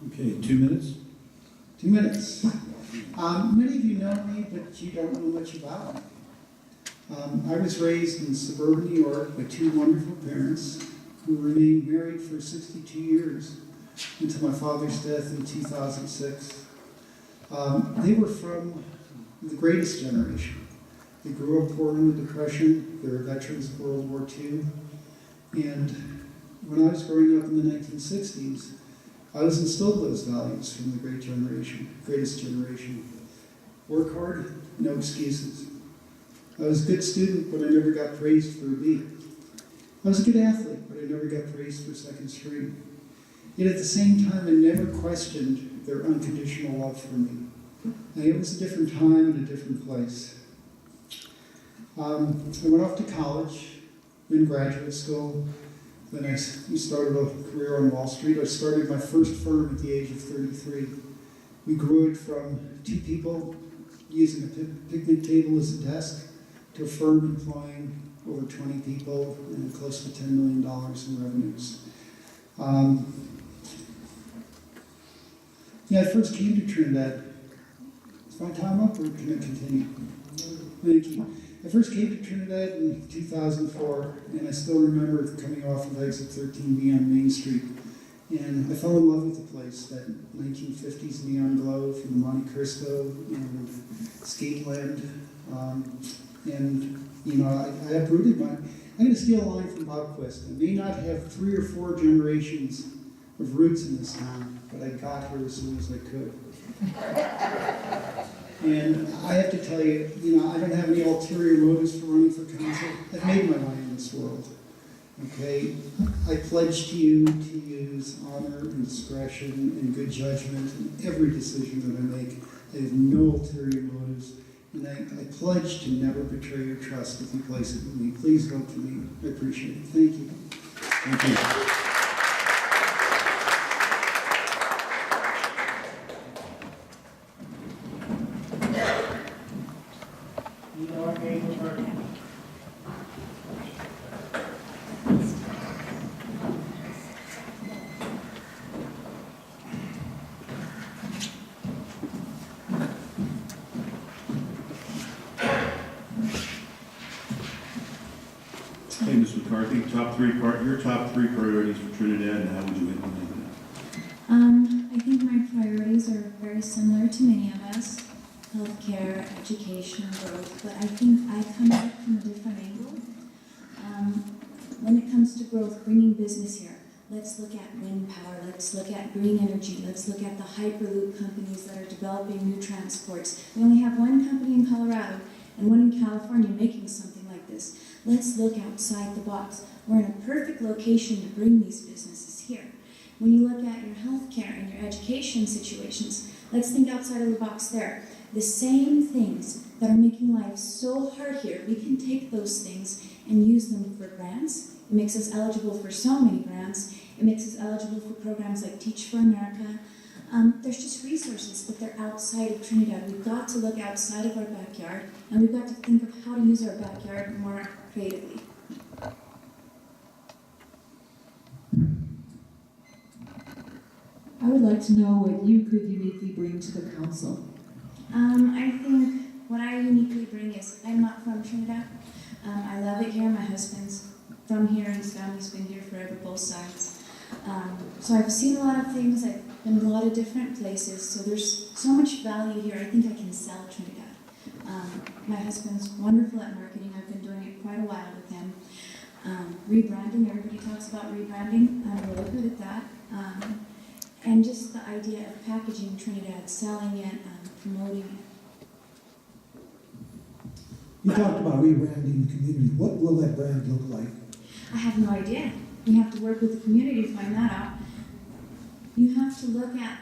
Okay, 2 minutes. 2 minutes. Many of you know me, but you don't know much about me. I was raised in suburban New York by two wonderful parents who remained married for 62 years until my father's death in 2006. They were from the greatest generation. They grew up poor in the Depression. They were veterans of World War II. And when I was growing up in the 1960s, I was instilled those values from the greatest generation. Work hard, no excuses. I was a good student, but I never got praised for a B. I was a good athlete, but I never got praised for second string. Yet at the same time, I never questioned their unconditional love for me. And it was a different time and a different place. I went off to college, in graduate school. Then I started a career on Wall Street. I started my first firm at the age of 33. We grew it from 2 people using a picnic table as a desk to a firm employing over 20 people and close to $10 million in revenues. I first came to Trinidad Is my time up, or can I continue? Thank you. I first came to Trinidad in 2004, and I still remember coming off of exit 13B on Main Street. And I fell in love with the place, that 1950s neon glow from Monte Cristo and Skateland. And, you know, I uprooted my... I'm going to steal a line from Bob Quist. I may not have 3 or 4 generations of roots in this town, but I got here as soon as I could. And I have to tell you, you know, I don't have any ulterior motives for running for council. I've made my way in this world. Okay? I pledge to you to use honor and discretion and good judgment in every decision that I make. I have no ulterior motives. And I pledge to never betray your trust if you place it in me. Please vote for me. I appreciate it. Thank you. Thank you. E.R.A. attorney. Hey, Ms. McCarthy, your top three priorities for Trinidad, and how would you implement them? I think my priorities are very similar to many of us: healthcare, education, growth. But I think I come at it from a different angle. When it comes to growth, bringing business here, let's look at wind power. Let's look at green energy. Let's look at the Hyperloop companies that are developing new transports. We only have one company in Colorado and one in California making something like this. Let's look outside the box. We're in a perfect location to bring these businesses here. When you look at your healthcare and your education situations, let's think outside of the box there. The same things that are making life so hard here, we can take those things and use them for grants. It makes us eligible for so many grants. It makes us eligible for programs like Teach for America. There's just resources, but they're outside of Trinidad. We've got to look outside of our backyard, and we've got to think of how to use our backyard more creatively. I would like to know what you could uniquely bring to the council. I think what I uniquely bring is I'm not from Trinidad. I love it here. My husband's from here, and his family's been here forever, both sides. So I've seen a lot of things. I've been to a lot of different places. So there's so much value here. I think I can sell Trinidad. My husband's wonderful at marketing. I've been doing it quite a while with him. Rebranding, everybody talks about rebranding. I'm really good at that. And just the idea of packaging Trinidad, selling it, promoting it. You talked about rebranding the community. What will that brand look like? I have no idea. We have to work with the community to find that out. You have to look at,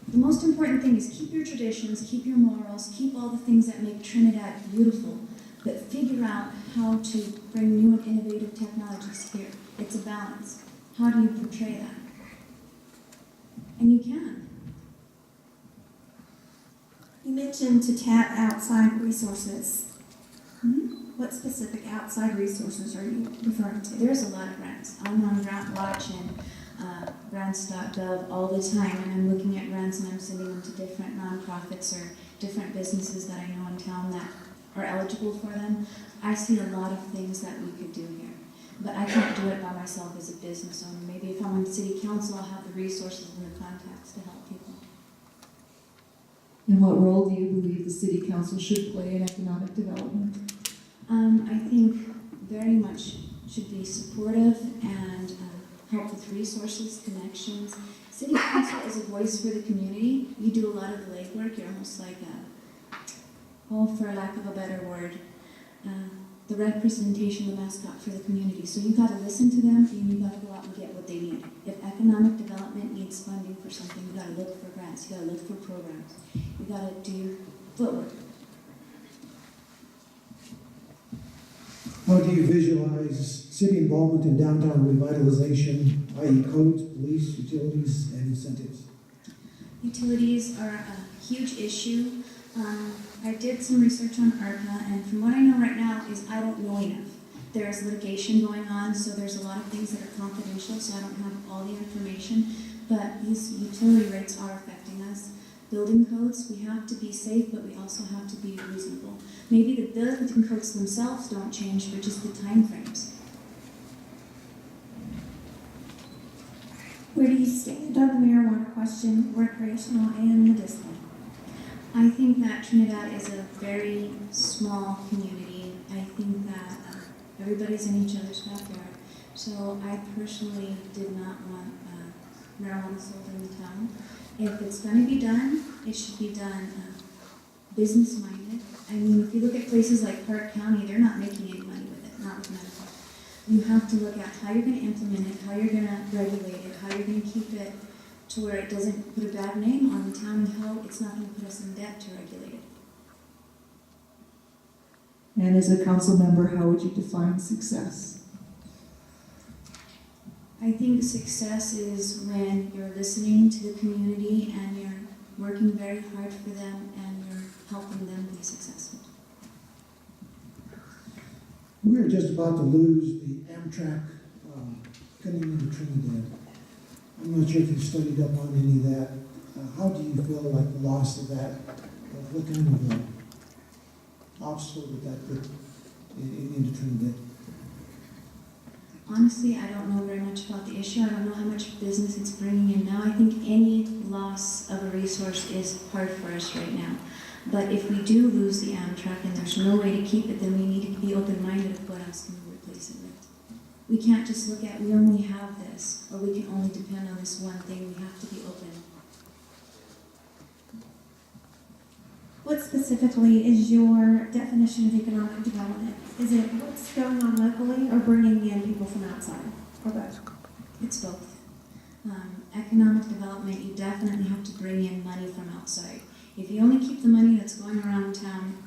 the most important thing is keep your traditions, keep your morals, keep all the things that make Trinidad beautiful, but figure out how to bring new and innovative technologies here. It's a balance. How do you portray that? And you can. You mentioned to tap outside resources. Hmm? What specific outside resources are you referring to? There's a lot of grants. I'm on Grant Watch and grants.gov all the time, and I'm looking at grants and I'm sending them to different nonprofits or different businesses that I know in town that are eligible for them. I see a lot of things that we could do here, but I can't do it by myself as a business owner. Maybe if I'm on city council, I'll have the resources and the contacts to help people. And what role do you believe the city council should play in economic development? I think very much should be supportive and help with resources, connections. City council is a voice for the community. You do a lot of the legwork. You're almost like for lack of a better word, the representation, the mascot for the community. So you got to listen to them, and you got to go out and get what they need. If economic development needs funding for something, you got to look for grants. You got to look for programs. You got to do footwork. How do you visualize city involvement in downtown revitalization, i.e. codes, police, utilities, and incentives? Utilities are a huge issue. I did some research on E.R.A, and from what I know right now is I don't know enough. There's litigation going on, so there's a lot of things that are confidential, so I don't have all the information, but these utility rates are affecting us. building codes, we have to be safe, but we also have to be reasonable. Maybe the building codes themselves don't change, but just the timeframes. Where do you stand on the marijuana question, recreational and medicinal? I think that Trinidad is a very small community. I think that everybody's in each other's backyard. So I personally did not want marijuana sold in the town. If it's going to be done, it should be done business-minded. I mean, if you look at places like Park County, they're not making any money with it, not with medical. You have to look at how you're going to implement it, how you're going to regulate it, how you're going to keep it to where it doesn't put a bad name on the town, and how it's not going to put us in debt to regulate it. And as a council member, how would you define success? I think success is when you're listening to the community and you're working very hard for them and you're helping them be successful. We're just about to lose the Amtrak coming into Trinidad. I'm not sure if you've studied up on any of that. How do you feel like the loss of that? What kind of obstacle would that put into Trinidad? Honestly, I don't know very much about the issue. I don't know how much business it's bringing in now. I think any loss of a resource is hard for us right now. But if we do lose the Amtrak and there's no way to keep it, then we need to be open-minded of what else can we replace it with. We can't just look at, we only have this, or we can only depend on this one thing. We have to be open. What specifically is your definition of economic development? Is it what's going on locally or bringing in people from outside? Or both? It's both. Economic development, you definitely have to bring in money from outside. If you only keep the money that's going around town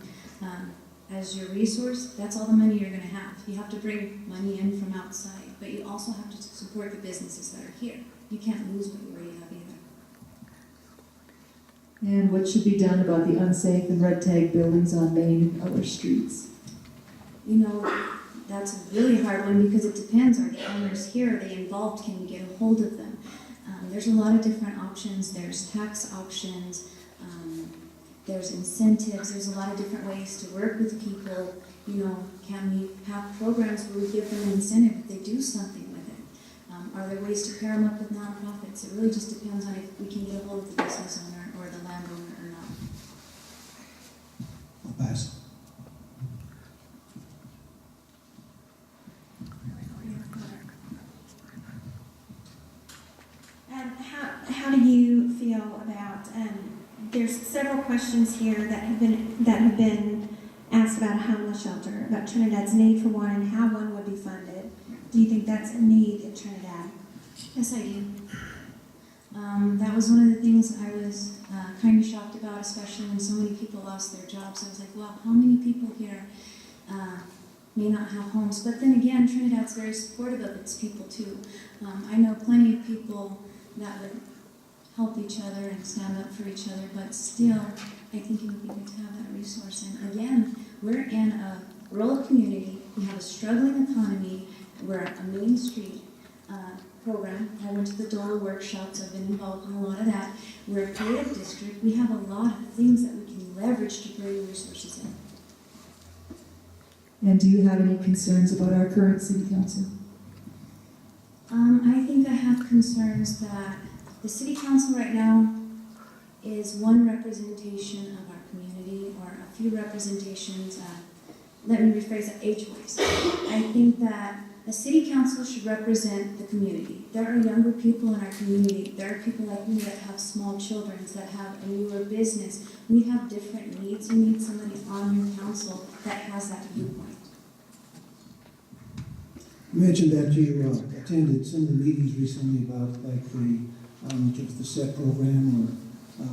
as your resource, that's all the money you're going to have. You have to bring money in from outside, but you also have to support the businesses that are here. You can't lose what you already have either. And what should be done about the unsafe and red tag buildings on Main and other streets? You know, that's a really hard one because it depends. Are the owners here? Are they involved? Can we get a hold of them? There's a lot of different options. There's tax options. There's incentives. There's a lot of different ways to work with people. You know, can we have programs where we give them an incentive if they do something with it? Are there ways to pair them up with nonprofits? It really just depends on if we can get a hold of the business owner or the landowner or not. I'll pass. How do you feel about, there's several questions here that have been asked about a homeless shelter, about Trinidad's need for one and how one would be funded. Do you think that's a need in Trinidad? Yes, I do. That was one of the things I was kind of shocked about, especially when so many people lost their jobs. I was like, well, how many people here may not have homes? But then again, Trinidad's very supportive of its people too. I know plenty of people that would help each other and stand up for each other, but still, I think it would be good to have that resource. And again, we're in a rural community. We have a struggling economy. We're a Main Street program. I went to the DOLA workshops. I've been involved in a lot of that. We're a creative district. We have a lot of things that we can leverage to bring resources in. And do you have any concerns about our current city council? I think I have concerns that the city council right now is one representation of our community, or a few representations, let me rephrase it, H-ways. I think that a city council should represent the community. There are younger people in our community. There are people like me that have small children, that have a newer business. We have different needs. You need somebody on your council that has that viewpoint. You mentioned that you attended some of the meetings recently about like the SET program or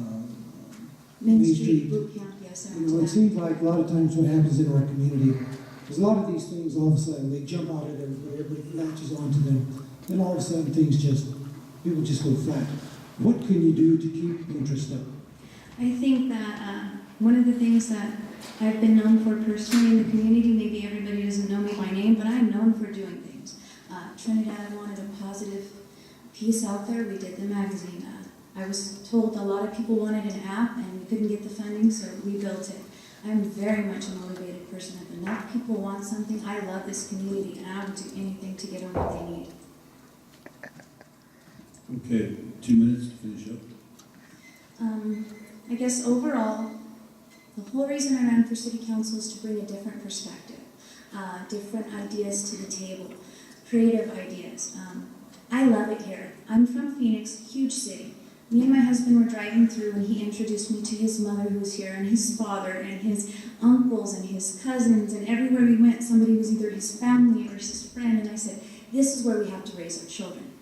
Main Street Boot Camp, yes. I went to it that. seems like a lot of times what happens in our community is a lot of these things all of a sudden they jump out at everybody latches onto them. Then all of a sudden people just go flat. What can you do to keep interest up? I think that one of the things that I've been known for personally in the community, maybe everybody doesn't know me by name, but I'm known for doing things. Trinidad wanted a positive piece out there. We did the magazine. I was told a lot of people wanted an app and we couldn't get the funding, so we built it. I'm very much a motivated person. If enough people want something, I love this community and I would do anything to get them what they need. Okay, 2 minutes to finish up. I guess overall, the whole reason I ran for city council is to bring a different perspective, different ideas to the table, creative ideas. I love it here. I'm from Phoenix, huge city. Me and my husband were driving through and he introduced me to his mother who was here and his father and his uncles and his cousins, and everywhere we went somebody was either his family or his friend, and I said, this is where we have to raise our children.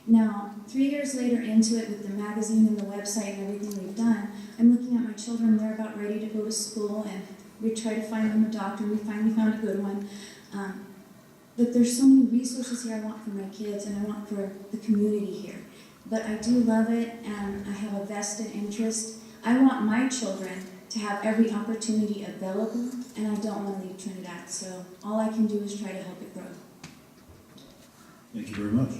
Now, 3 years later into it with the magazine and the website and everything we've done, I'm looking at my children, they're about ready to go to school and we try to find them a doctor and we finally found a good one. But there's so many resources here I want for my kids and I want for the community here. But I do love it and I have a vested interest. I want my children to have every opportunity available and I don't want to leave Trinidad. So all I can do is try to help it grow. Thank you very much.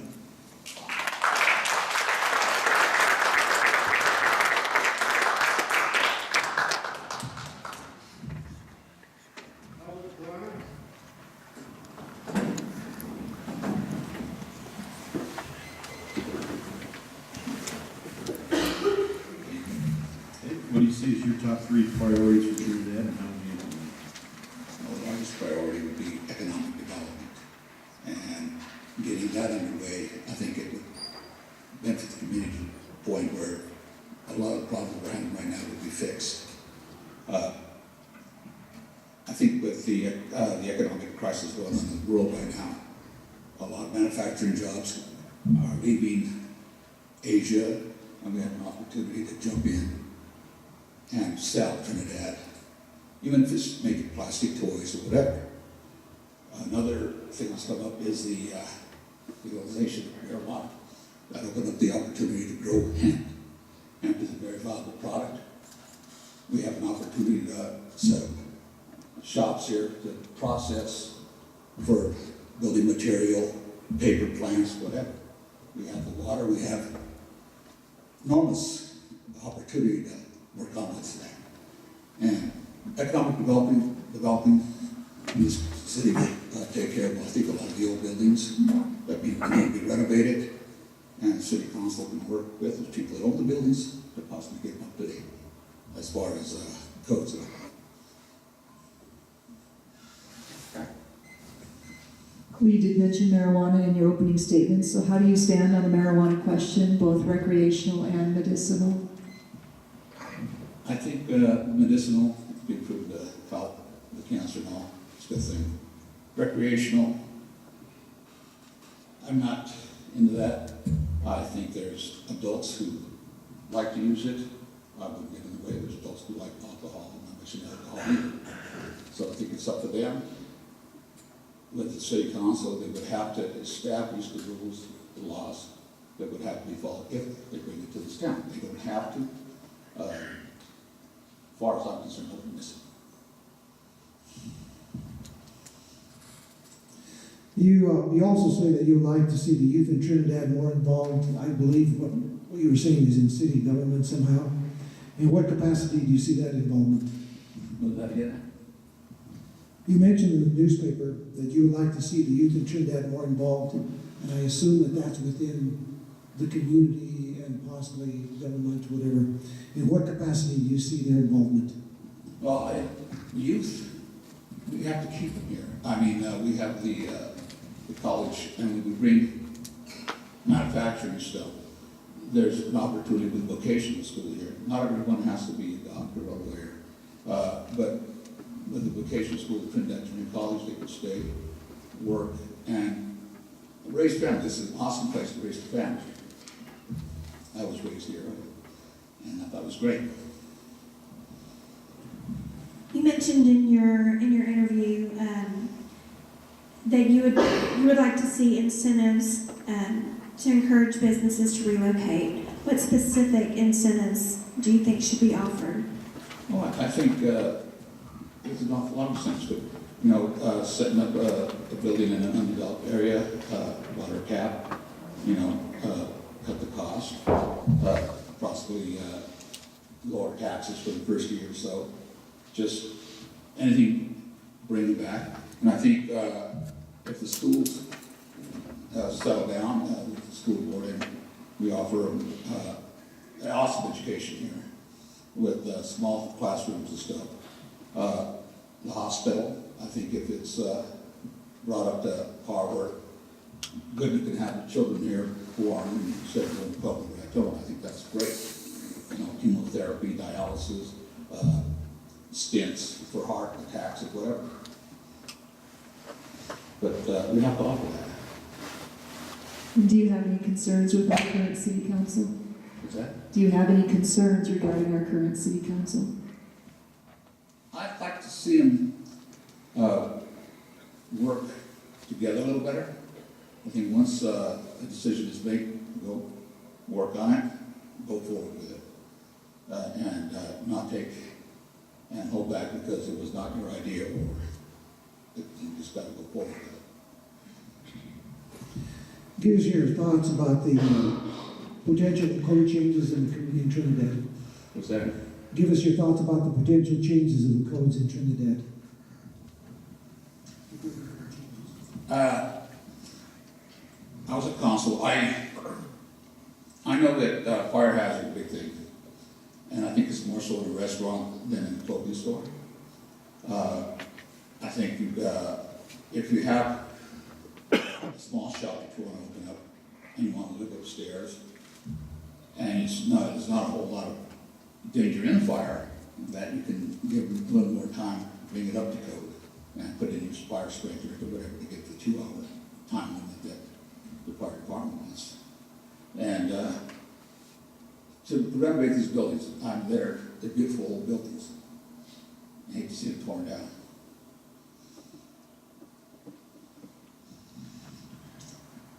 What do you see as your top 3 priorities for Trinidad and how do you implement them? Well, the largest priority would be economic development. And getting that underway, I think it would benefit the community to the point where a lot of the problems we're having right now would be fixed. I think with the economic crisis going on in the world right now, a lot of manufacturing jobs are leaving Asia, and we have an opportunity to jump in and sell Trinidad, even if it's making plastic toys or whatever. Another thing that's come up is the legalization of marijuana. That opened up the opportunity to grow hemp. Hemp is a very valuable product. We have an opportunity to set up shops here to process for building material, paper plants, whatever. We have the water, we have enormous opportunity to work on this thing. And economic developing this city will take care of, I think, a lot of the old buildings that need to be renovated. And the city council can work with the people that own the buildings to possibly get them up to date as far as codes. You did mention marijuana in your opening statement, so how do you stand on the marijuana question, both recreational and medicinal? I think medicinal, be approved to help the cancer and all, it's a good thing. Recreational, I'm not into that. I think there's adults who like to use it. I wouldn't get in the way. There's adults who like alcohol and not mixing alcohol either. So I think it's up to them. With the city council, they would have to establish the rules, the laws that would have to be followed if they bring it to this town. They don't have to. As far as I'm concerned, openness. You also say that you would like to see the youth in Trinidad more involved. I believe what you were saying is in city government somehow. In what capacity do you see that involvement? Was that again? You mentioned in the newspaper that you would like to see the youth in Trinidad more involved, and I assume that that's within the community and possibly government, whatever. In what capacity do you see their involvement? Well, youth, we have to keep them here. I mean, we have the college, and we bring manufacturing stuff. There's an opportunity with vocational school here. Not everyone has to be a doctor or a lawyer, but with the vocational school at Trinidad Community College, they could stay, work, and raise families. This is an awesome place to raise a family. I was raised here, and I thought it was great. You mentioned in your interview that you would like to see incentives to encourage businesses to relocate. What specific incentives do you think should be offered? Well, I think there's an awful lot of sense to it. You know, setting up a building in an undeveloped area, water cap, cut the cost. possibly lower taxes for the first year or so. Just anything, bring it back. And I think if the schools settle down, with the school board, and we offer an awesome education here with small classrooms and stuff. The hospital, I think if it's brought up to par where good, you can have the children here who are instead of going to public. I think that's great. You know, chemotherapy, dialysis, stents for heart attacks or whatever. But we have to offer that. And do you have any concerns with our current city council? What's that? Do you have any concerns regarding our current city council? I'd like to see them work together a little better. I think once a decision is made, go work on it, go forward with it, and not take and hold back because it was not your idea, or you just got to go forward with it. Give us your thoughts about the potential code changes in Trinidad. What's that? Give us your thoughts about the potential changes in the codes in Trinidad. I was at council. I know that fire hazard is a big thing, and I think it's more so in a restaurant than in a clothing store. I think if you have a small shop that you want to open up and you want to live upstairs, and there's not a whole lot of danger in the fire, that you can give them a little more time, bring it up to code, and put in your fire sprinkler or whatever to get the 2-hour time limit that the fire department wants. And to renovate these buildings, they're beautiful old buildings. I hate to see them torn down.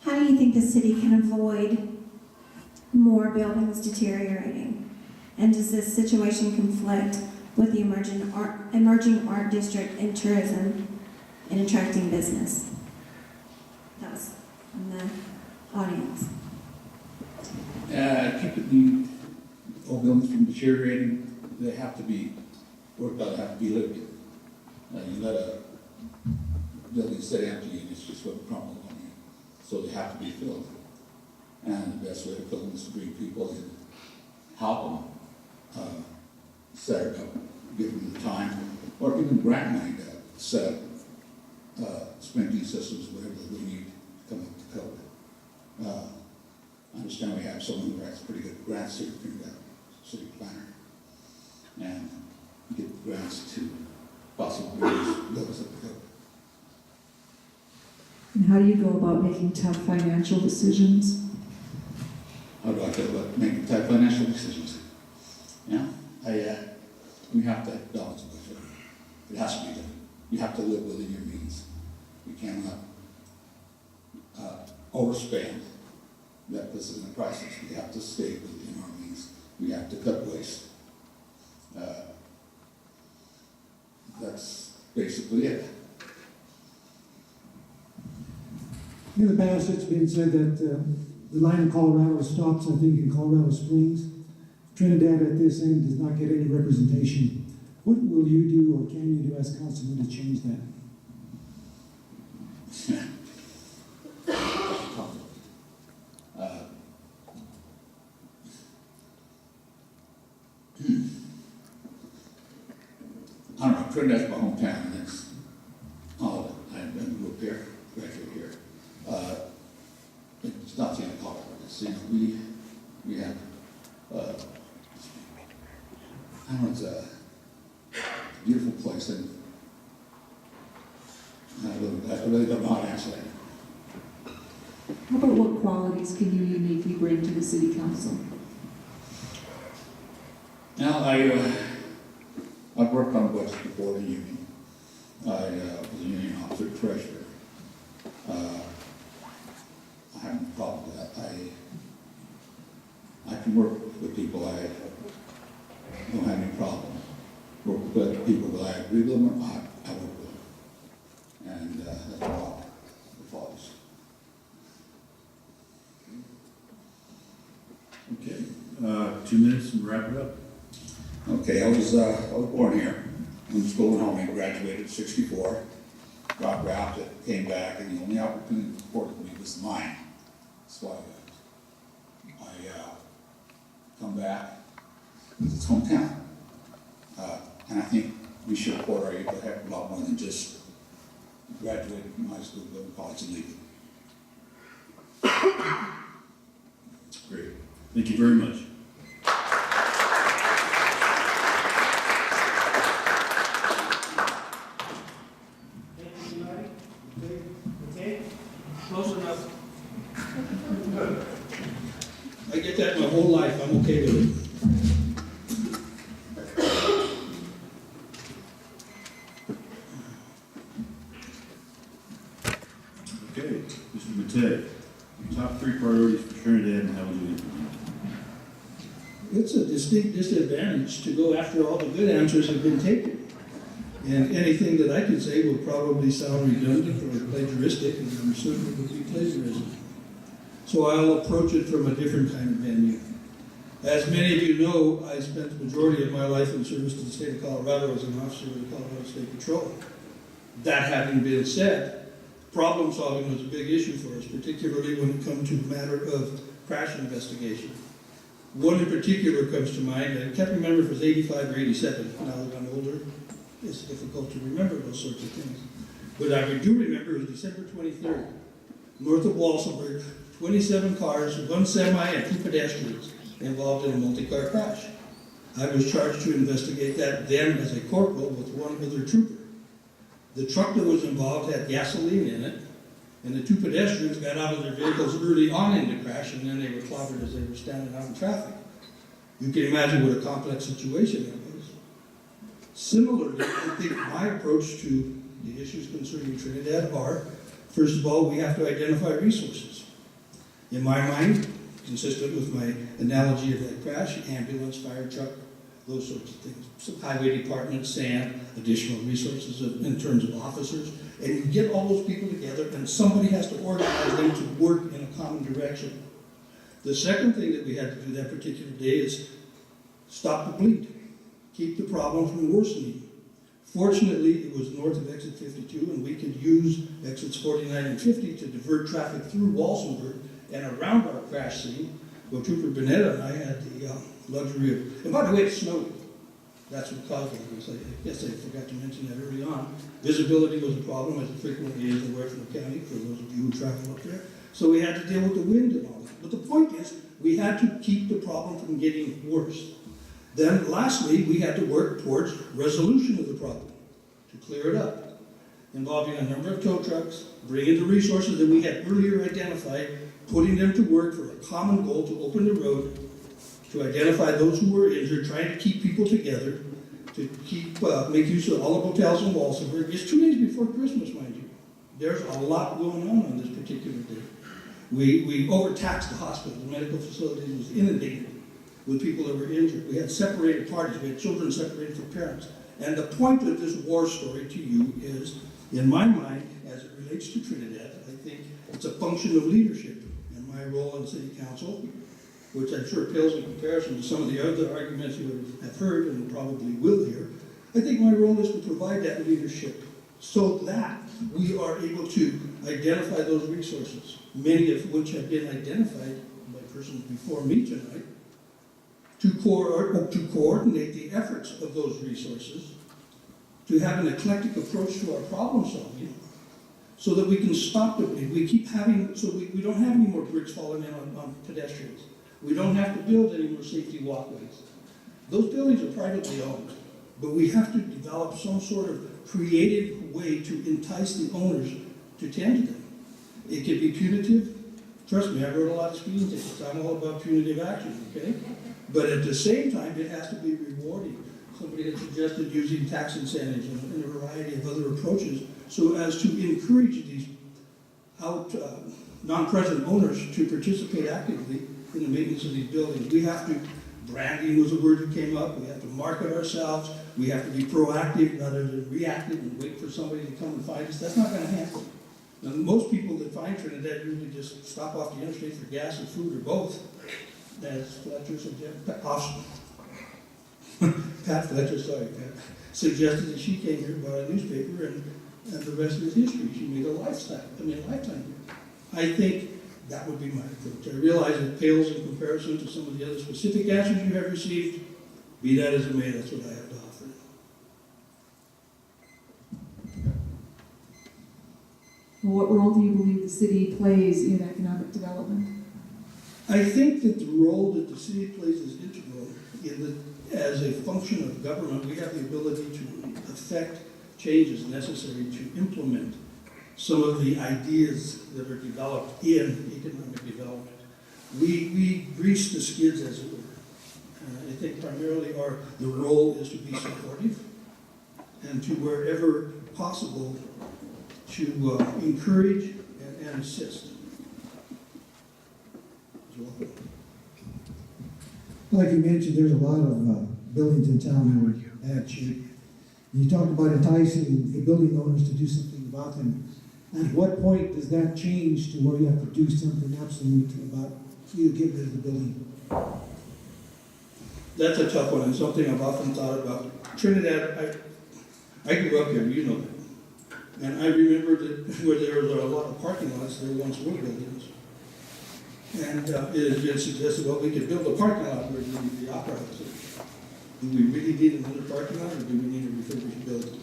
How do you think the city can avoid more buildings deteriorating? And does this situation conflict with the emerging art district and tourism in attracting business? That was from the audience. Keep the old buildings from deteriorating. They have to be worked out, have to be lived in. You let a building sit empty and it's just going to crumble on you. So they have to be filled. And the best way to fill them is to bring people in, help them, set it up, give them the time, or even grant money to set up sprinkling systems, whatever they need to come up to code. I understand we have someone who writes pretty good grants here, city planner, and get grants to possibly build us up to code. And how do you go about making tough financial decisions? How do I go about making tough financial decisions? Yeah, we have to balance the budget. It has to be done. You have to live within your means. We cannot overspend. That puts us in a crisis. We have to stay within our means. We have to cut waste. That's basically it. In the past, it's been said that the line in Colorado stops, I think, in Colorado Springs. Trinidad at this end does not get any representation. What will you do or can you do as councilman to change that? I don't know, Trinidad's my hometown, and that's all of it. I grew up here, graduated here. It's not the end of Colorado. It's, we have, I don't know, it's a beautiful place, and I really don't know how to answer that. How about what qualities can you uniquely bring to the city council? Now, I've worked on budgets before the union. I was a union officer, treasurer. I have no problem with that. I can work with people. I don't have any problem. Work with people that I agree with them or not, I work with them. And that's all the faults. Okay. 2 minutes and wrap it up. Okay, I was born here, went to school in Home, graduated at 64, got drafted, came back, and the only opportunity for me was mine. So I come back, because it's hometown. And I think we should support our youth a heck of a lot more than just graduating from high school, go to college and leave. Great. Thank you very much. Okay? Close enough. I get that my whole life, I'm okay with it. Okay, Mr. Matei, top 3 priorities for Trinidad and how would you implement? It's a distinct disadvantage to go after all the good answers have been taken. And anything that I could say will probably sound redundant or plagiaristic, and I'm certain it will be plagiarism. So I'll approach it from a different kind of venue. As many of you know, I spent the majority of my life in service to the state of Colorado as an officer of the Colorado State Patrol. That having been said, problem solving was a big issue for us, particularly when it comes to the matter of crash investigation. One in particular comes to mind, I can't remember if it was 85 or 87. Now that I'm older, it's difficult to remember those sorts of things. But I do remember it was December 23rd, north of Walsenburg, 27 cars, 1 semi and 2 pedestrians involved in a multi-car crash. I was charged to investigate that then as a corporal with 1 other trooper. The truck that was involved had gasoline in it, and the 2 pedestrians got out of their vehicles early on in the crash, and then they were clobbered as they were standing out in traffic. You can imagine what a complex situation that was. Similarly, I think my approach to the issues concerning Trinidad are, first of all, we have to identify resources. In my mind, consistent with my analogy of that crash, ambulance, fire truck, those sorts of things. So highway department, sand, additional resources in terms of officers, and you get all those people together and somebody has to organize them to work in a common direction. The second thing that we had to do that particular day is stop the bleed. Keep the problem from worsening. Fortunately, it was north of exit 52 and we could use exits 49 and 50 to divert traffic through Walsenburg and around our crash scene. Well, Trooper Bonetta and I had the luxury of, and by the way, it snowed. That's what caused it. I guess I forgot to mention that early on. Visibility was a problem, as it frequently is away from the county, for those of you who travel up there. So we had to deal with the wind and all that. But the point is, we had to keep the problem from getting worse. Then, lastly, we had to work towards resolution of the problem, to clear it up, involving a number of tow trucks, bringing the resources that we had earlier identified, putting them to work for a common goal to open the road, to identify those who were injured, trying to keep people together, to make use of all the hotels in Walsenburg. It's 2 days before Christmas, mind you. There's a lot going on this particular day. We overtaxed the hospital. The medical facility was inundated with people that were injured. We had separated parties. We had children separated from parents. And the point of this war story to you is, in my mind, as it relates to Trinidad, I think it's a function of leadership. And my role in city council, which I'm sure pales in comparison to some of the other arguments you have heard and probably will hear, I think my role is to provide that leadership so that we are able to identify those resources, many of which have been identified by persons before me tonight, to coordinate the efforts of those resources, to have an eclectic approach to our problem solving, so that we can stop the bleed. We keep having, so we don't have any more bricks falling in on pedestrians. We don't have to build any more safety walkways. Those buildings are privately owned, but we have to develop some sort of creative way to entice the owners to tend to them. It can be punitive. Trust me, I wrote a lot of speeding tickets. I'm all about punitive action, okay? But at the same time, it has to be rewarding. Somebody had suggested using tax incentives and a variety of other approaches so as to encourage these non-present owners to participate actively in the maintenance of these buildings. We have to, branding was a word that came up, we have to market ourselves, we have to be proactive rather than reactive and wait for somebody to come and find us. That's not going to happen. Now, most people that find Trinidad usually just stop off the interstate for gas or food or both. as Fletcher suggested, Pat Fletcher, sorry, Pat, suggested that she came here, bought a newspaper, and the rest is history. She made a lifetime here. I think that would be my approach. I realize it pales in comparison to some of the other specific answers you have received. Be that as it may, that's what I have to offer. What role do you believe the city plays in economic development? I think that the role that the city plays is integral in that as a function of government, we have the ability to affect changes necessary to implement some of the ideas that are developed in economic development. We grease the skids, as it were. I think primarily the role is to be supportive and to, wherever possible, to encourage and assist. Like you mentioned, there's a lot of buildings in town that are in bad shape. You talked about enticing the building owners to do something about them. At what point does that change to where you have to do something absolute about you get rid of the building? That's a tough one, and something I've often thought about. Trinidad, I grew up here, you know that. And I remember that where there was a lot of parking lots, there once were buildings. And it has been suggested, well, we could build a parking lot where the opera house is. Do we really need another parking lot, or do we need a refurbished building?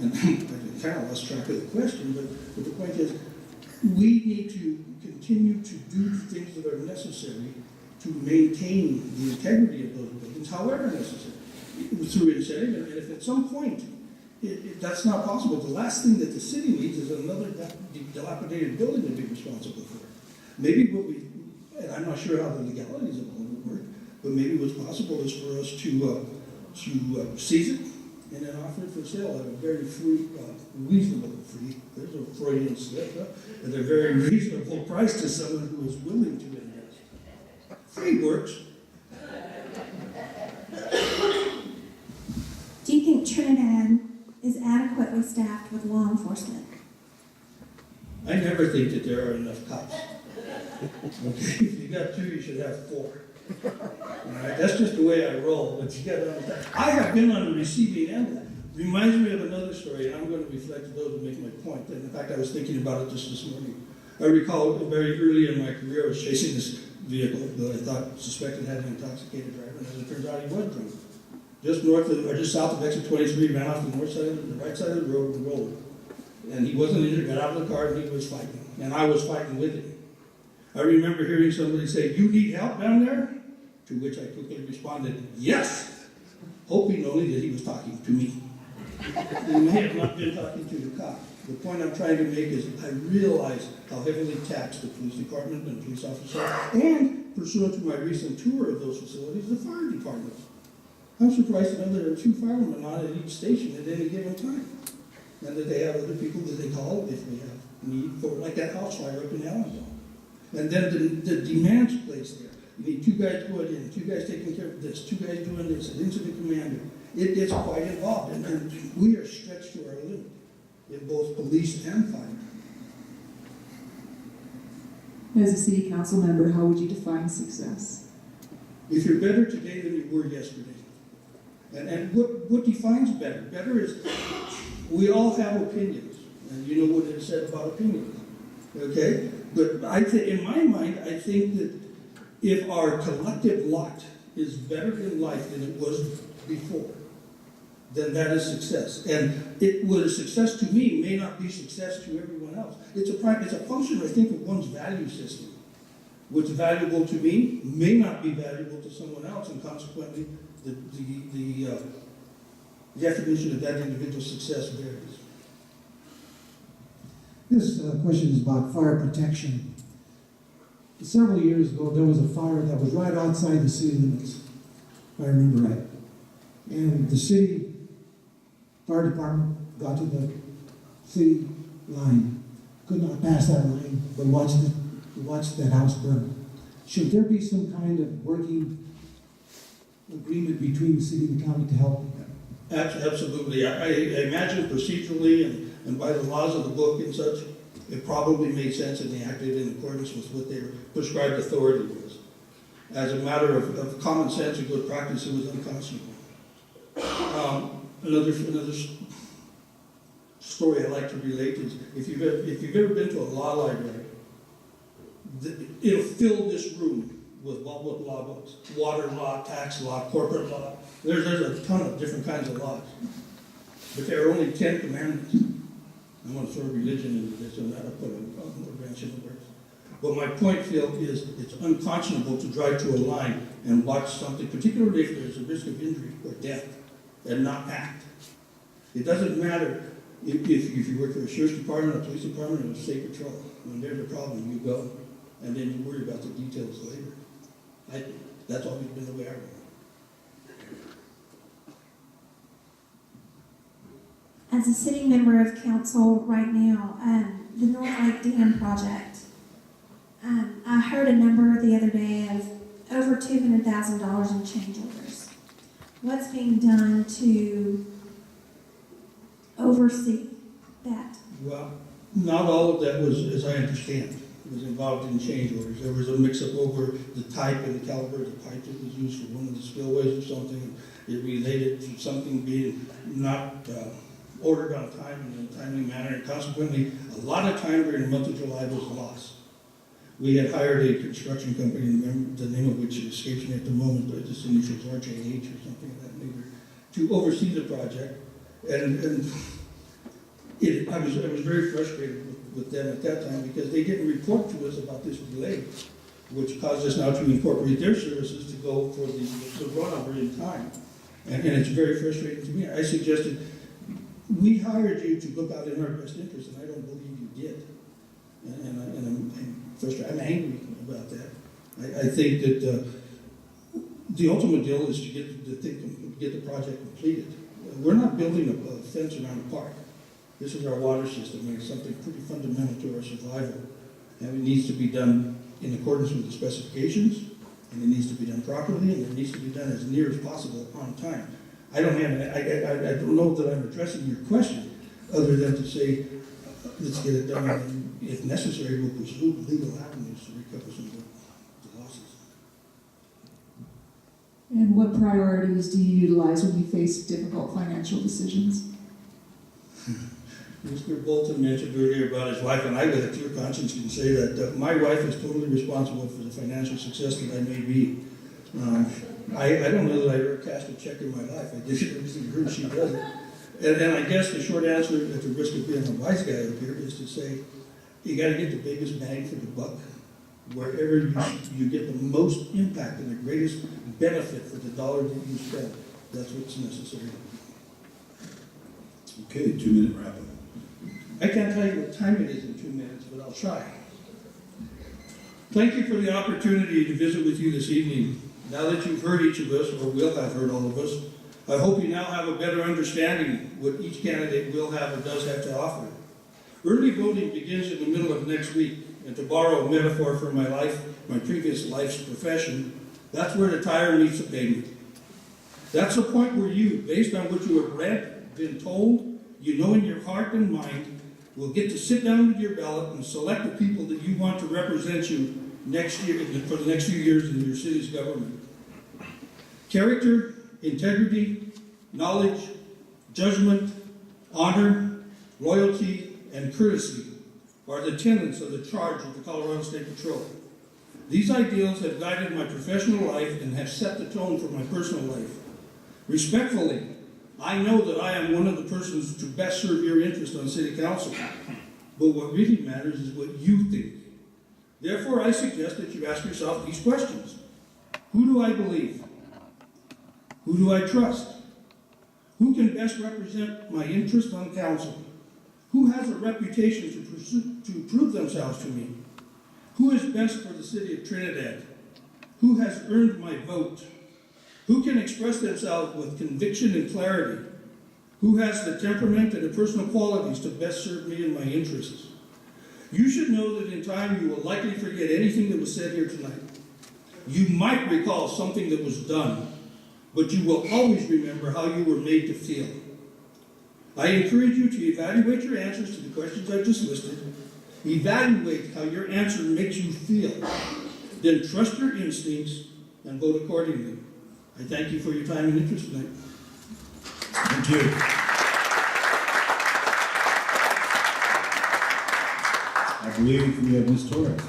And I kind of lost track of the question, but the point is, we need to continue to do the things that are necessary to maintain the integrity of those buildings, however necessary, through incentive. And if at some point that's not possible, the last thing that the city needs is another dilapidated building to be responsible for. Maybe what we, and I'm not sure how the legalities of it would work, but maybe what's possible is for us to seize it and then offer it for sale at a very reasonable free, there's a Freudian slip, at a very reasonable price to someone who is willing to invest. Free works. Do you think Trinidad is adequately staffed with law enforcement? I never think that there are enough cops. Okay, if you got 2, you should have 4. All right, that's just the way I roll, but you got to understand. I have been on the receiving end of that. Reminds me of another story, and I'm going to reflect to those who make my point. And in fact, I was thinking about it just this morning. I recall very early in my career, I was chasing this vehicle that I thought suspected had an intoxicated driver, and as it turns out, he was drunk. Just south of exit 23, ran off the right side of the road and rolled. And he wasn't injured, got out of the car, and he was fighting. And I was fighting with him. I remember hearing somebody say, "You need help down there?" To which I quickly responded, "Yes," hoping only that he was talking to me. He may have not been talking to the cop. The point I'm trying to make is I realize how heavily taxed the police department and police officers, and pursuant to my recent tour of those facilities, the fire departments. I'm surprised to know there are 2 firemen on at each station at any given time, and that they have other people that they call if they have need for, like that house fire up in Allentown. And then the demands placed there. You need 2 guys going in, 2 guys taking care of this, 2 guys doing this, an incident commander. It's quite involved, and we are stretched to our limit in both police and fire. As a city council member, how would you define success? If you're better today than you were yesterday. And what defines better? Better is we all have opinions, and you know what it said about opinions. Okay? But I think, in my mind, I think that if our collective lot is better in life than it was before, then that is success. And what is success to me may not be success to everyone else. It's a function, I think, of one's value system. What's valuable to me may not be valuable to someone else, and consequently, the definition of that individual's success varies. This question is about fire protection. Several years ago, there was a fire that was right outside the city limits, if I remember right. And the city fire department got to the city line, could not pass that line, but watched that house burn. Should there be some kind of working agreement between the city and the county to help? Absolutely. I imagine procedurally and by the laws of the book and such, it probably made sense and they acted in accordance with what their prescribed authority was. As a matter of common sense and good practice, it was unconscionable. Another story I like to relate is, if you've ever been to a law library, it'll fill this room with law books. Water law, tax law, corporate law. There's a ton of different kinds of laws. But there are only 10 commandments. I'm going to throw religion into this, and that'll put a wrench in the works. But my point, Phil, is it's unconscionable to drive to a line and watch something, particularly if there's a risk of injury or death, and not act. It doesn't matter if you work for a sheriff's department, a police department, or a state patrol. When there's a problem, you go, and then you worry about the details later. That's always been the way I run. As a sitting member of council right now, the North Lake Dam project, I heard a number the other day of over $200,000 in change orders. What's being done to oversee that? Well, not all of that was, as I understand, was involved in change orders. There was a mix-up over the type and the caliber of the pipe that was used for one of the spillways or something. It related to something being not ordered on time in a timely manner, and consequently, a lot of time during the month of July was lost. We had hired a construction company, the name of which escapes me at the moment, but its initials RJH or something of that nature, to oversee the project. And I was very frustrated with them at that time because they didn't report to us about this delay, which caused us now to incorporate their services to go for the runover in time. And it's very frustrating to me. I suggested, we hired you to look out in our best interest, and I don't believe you did. And I'm frustrated. I'm angry about that. I think that the ultimate deal is to get the project completed. We're not building a fence around a park. This is our water system, and it's something pretty fundamental to our survival. And it needs to be done in accordance with the specifications, and it needs to be done properly, and it needs to be done as near as possible on time. I don't know that I'm addressing your question, other than to say, let's get it done, and if necessary, we'll pursue legal avenues to recover some of the losses. And what priorities do you utilize when you face difficult financial decisions? Mr. Bolton mentioned earlier about his wife, and I, with a clear conscience, can say that my wife is totally responsible for the financial success that I may be. I don't know that I ever cashed a check in my life. I did everything to her, she does it. And I guess the short answer, at the risk of being a wise guy up here, is to say, you got to get the biggest bang for the buck. Wherever you get the most impact and the greatest benefit for the dollar that you spend, that's what's necessary. Okay, 2-minute wrap up. I can't tell you what time it is in 2 minutes, but I'll try. Thank you for the opportunity to visit with you this evening. Now that you've heard each of us, or will have heard all of us, I hope you now have a better understanding what each candidate will have or does have to offer. Early voting begins in the middle of next week, and to borrow a metaphor from my previous life's profession, that's where the tire meets the pavement. That's the point where you, based on what you have read, been told, you know in your heart and mind, will get to sit down with your ballot and select the people that you want to represent you next year, for the next few years in your city's government. Character, integrity, knowledge, judgment, honor, loyalty, and courtesy are the tenets of the charge of the Colorado State Patrol. These ideals have guided my professional life and have set the tone for my personal life. Respectfully, I know that I am one of the persons to best serve your interest on City Council, but what really matters is what you think. Therefore, I suggest that you ask yourself these questions. Who do I believe? Who do I trust? Who can best represent my interest on council? Who has a reputation to prove themselves to me? Who is best for the city of Trinidad? Who has earned my vote? Who can express themselves with conviction and clarity? Who has the temperament and the personal qualities to best serve me and my interests? You should know that in time you will likely forget anything that was said here tonight. You might recall something that was done, but you will always remember how you were made to feel. I encourage you to evaluate your answers to the questions I've just listed. Evaluate how your answer makes you feel. Then trust your instincts and vote accordingly. I thank you for your time and interest tonight. Thank you. I believe we have Ms. Torres.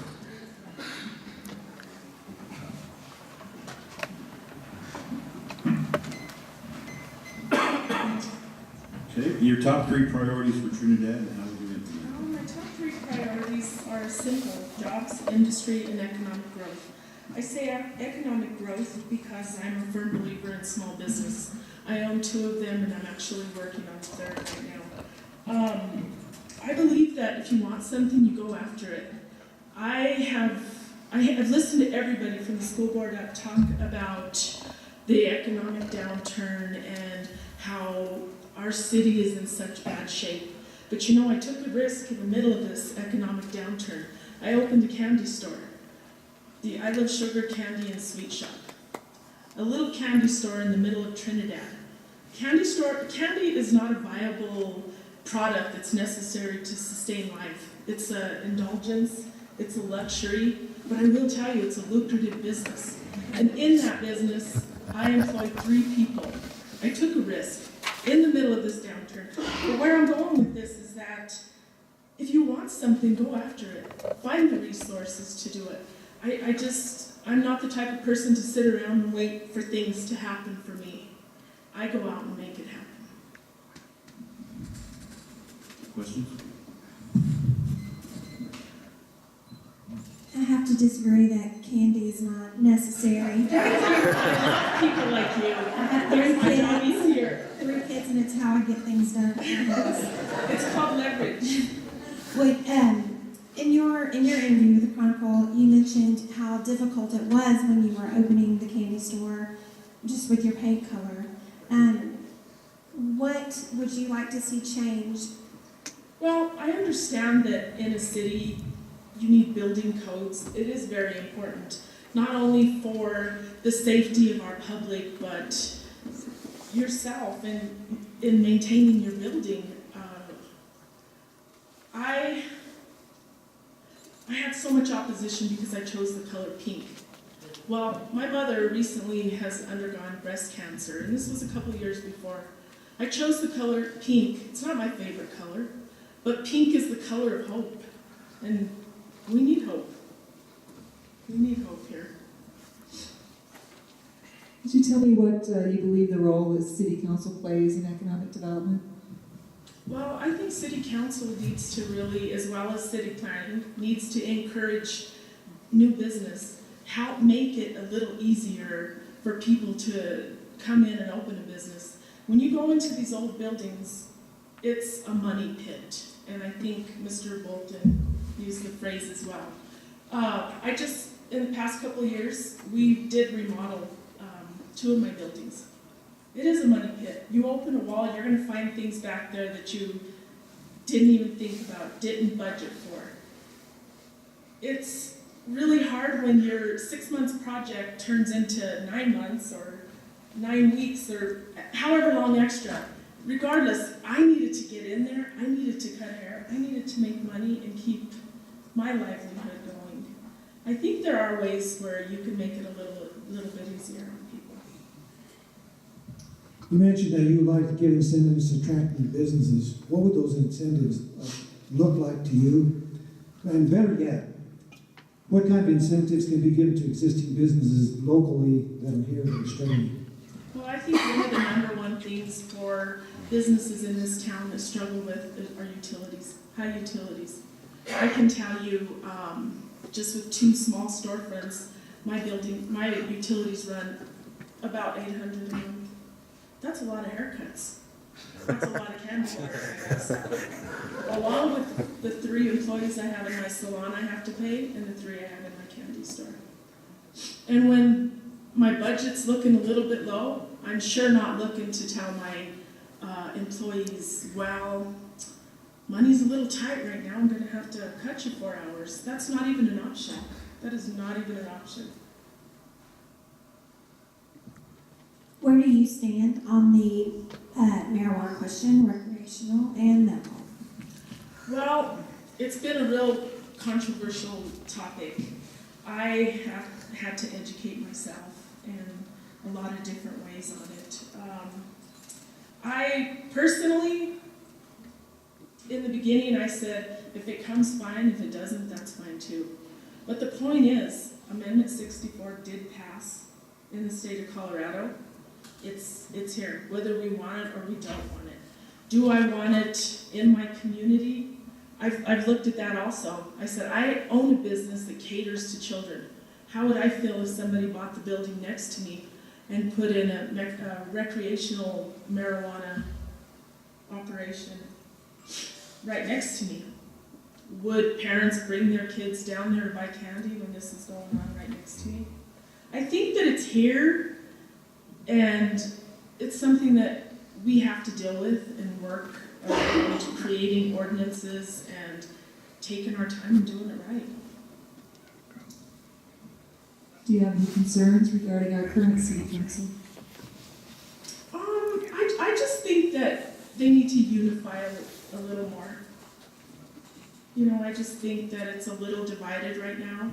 Okay, your top 3 priorities for Trinidad and how would you implement them? My top 3 priorities are simple: jobs, industry, and economic growth. I say economic growth because I'm a firm believer in small business. I own 2 of them, and I'm actually working on the 3rd right now. I believe that if you want something, you go after it. I've listened to everybody from the school board up talk about the economic downturn and how our city is in such bad shape. But you know, I took a risk in the middle of this economic downturn. I opened a candy store, the I Love Sugar Candy and Sweet Shop. A little candy store in the middle of Trinidad. Candy is not a viable product that's necessary to sustain life. It's an indulgence, it's a luxury, but I will tell you, it's a lucrative business. And in that business, I employed 3 people. I took a risk in the middle of this downturn. But where I'm going with this is that if you want something, go after it. Find the resources to do it. I'm not the type of person to sit around and wait for things to happen for me. I go out and make it happen. Questions? I have to disagree that candy is not necessary. People like you. I have Makes my job easier. 3 kids, and it's how I get things done. It's called leverage. Wait, in your interview with the Chronicle, you mentioned how difficult it was when you were opening the candy store, just with your paint color. What would you like to see changed? Well, I understand that in a city you need building codes. It is very important, not only for the safety of our public, but yourself in maintaining your building. I had so much opposition because I chose the color pink. Well, my mother recently has undergone breast cancer, and this was a couple years before. I chose the color pink. It's not my favorite color, but pink is the color of hope, and we need hope. We need hope here. Could you tell me what you believe the role that City Council plays in economic development? Well, I think City Council needs to really, as well as City Planning, needs to encourage new business, help make it a little easier for people to come in and open a business. When you go into these old buildings, it's a money pit, and I think Mr. Bolton used the phrase as well. In the past couple of years, we did remodel 2 of my buildings. It is a money pit. You open a wall, you're going to find things back there that you didn't even think about, didn't budget for. It's really hard when your 6 months project turns into 9 months or 9 weeks or however long extra. Regardless, I needed to get in there, I needed to cut hair, I needed to make money and keep my livelihood going. I think there are ways where you can make it a little bit easier on people. You mentioned that you would like to give incentives to attract new businesses. What would those incentives look like to you? And better yet, what kind of incentives can be given to existing businesses locally that are here in Australia? Well, I think one of the #1 things for businesses in this town that struggle with are utilities, high utilities. I can tell you, just with 2 small storefronts, my utilities run about $800 a month. That's a lot of haircuts. That's a lot of candy bars, I guess. Along with the 3 employees I have in my salon I have to pay, and the 3 I have in my candy store. And when my budget's looking a little bit low, I'm sure not looking to tell my employees, well, money's a little tight right now, I'm going to have to cut you 4 hours. That's not even an option. That is not even an option. Where do you stand on the marijuana question, recreational and medical? Well, it's been a real controversial topic. I have had to educate myself. in a lot of different ways on it. I personally, in the beginning, I said, if it comes, fine. If it doesn't, that's fine too. But the point is, Amendment 64 did pass in the state of Colorado. It's here, whether we want it or we don't want it. Do I want it in my community? I've looked at that also. I said, I own a business that caters to children. How would I feel if somebody bought the building next to me and put in a recreational marijuana operation right next to me? Would parents bring their kids down there to buy candy when this is going on right next to me? I think that it's here, and it's something that we have to deal with and work around creating ordinances and taking our time and doing it right. Do you have any concerns regarding our current city council? I just think that they need to unify a little more. You know, I just think that it's a little divided right now.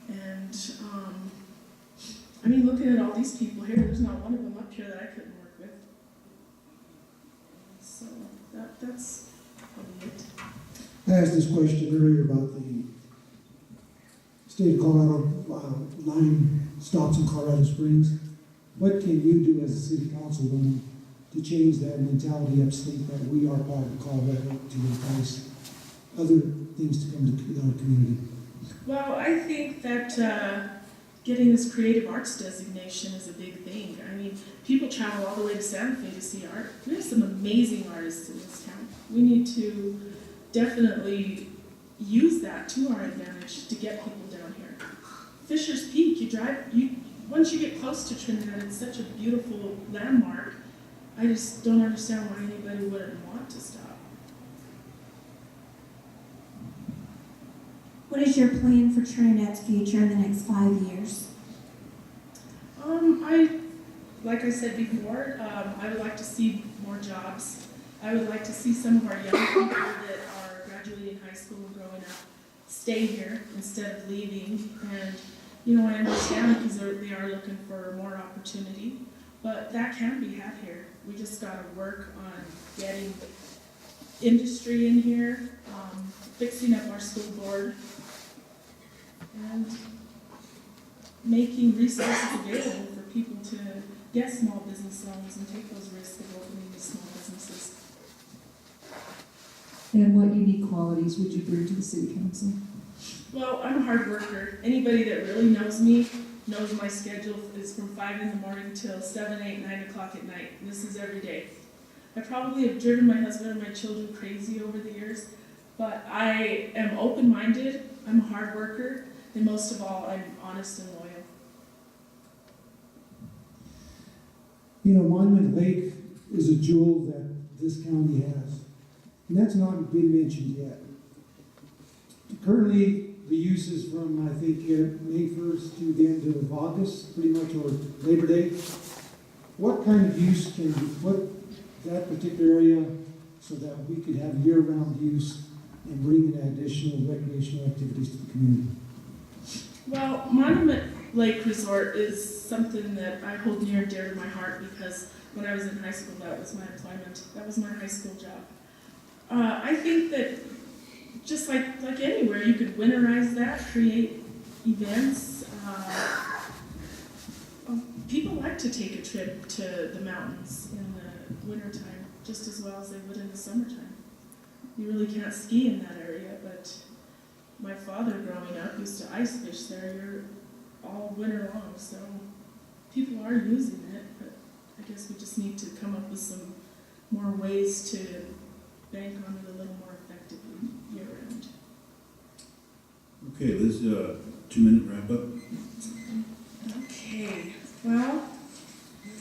And, I mean, looking at all these people here, there's not one of them up here that I couldn't work with. So, that's probably it. I asked this question earlier about the state of Colorado, 9 stops in Colorado Springs. What can you do as a city councilwoman to change that mentality upstate that we are part of Colorado to entice other things to come to our community? Well, I think that getting this creative arts designation is a big thing. I mean, people travel all the way to Santa Fe to see art. We have some amazing artists in this town. We need to definitely use that to our advantage to get people down here. Fisher's Peak, once you get close to Trinidad, it's such a beautiful landmark. I just don't understand why anybody wouldn't want to stop. What is your plan for Trinidad's future in the next 5 years? Like I said before, I would like to see more jobs. I would like to see some of our young people that are graduating high school and growing up stay here instead of leaving. And, you know, I understand because they are looking for more opportunity, but that can be had here. We just got to work on getting industry in here, fixing up our school board, and making resources available for people to get small business loans and take those risks of opening these small businesses. And what unique qualities would you bring to the city council? Well, I'm a hard worker. Anybody that really knows me knows my schedule is from 5 in the morning till 7, 8, 9 o'clock at night. And this is every day. I probably have driven my husband and my children crazy over the years, but I am open-minded, I'm a hard worker, and most of all, I'm honest and loyal. You know, Monument Lake is a jewel that this county has, and that's not been mentioned yet. Currently, the use is from, I think, May 1st to the end of August, pretty much, or Labor Day. What kind of use can we put that particular area so that we could have year-round use and bring in additional recreational activities to the community? Well, Monument Lake Resort is something that I hold near and dear to my heart because when I was in high school, that was my employment. That was my high school job. I think that just like anywhere, you could winterize that, create events. People like to take a trip to the mountains in the wintertime just as well as they would in the summertime. You really can't ski in that area, but my father growing up used to ice fish there all winter long, so people are using it, but I guess we just need to come up with some more ways to bank on it a little more effectively year-round. Okay, Liz, 2-minute wrap-up. Okay, well,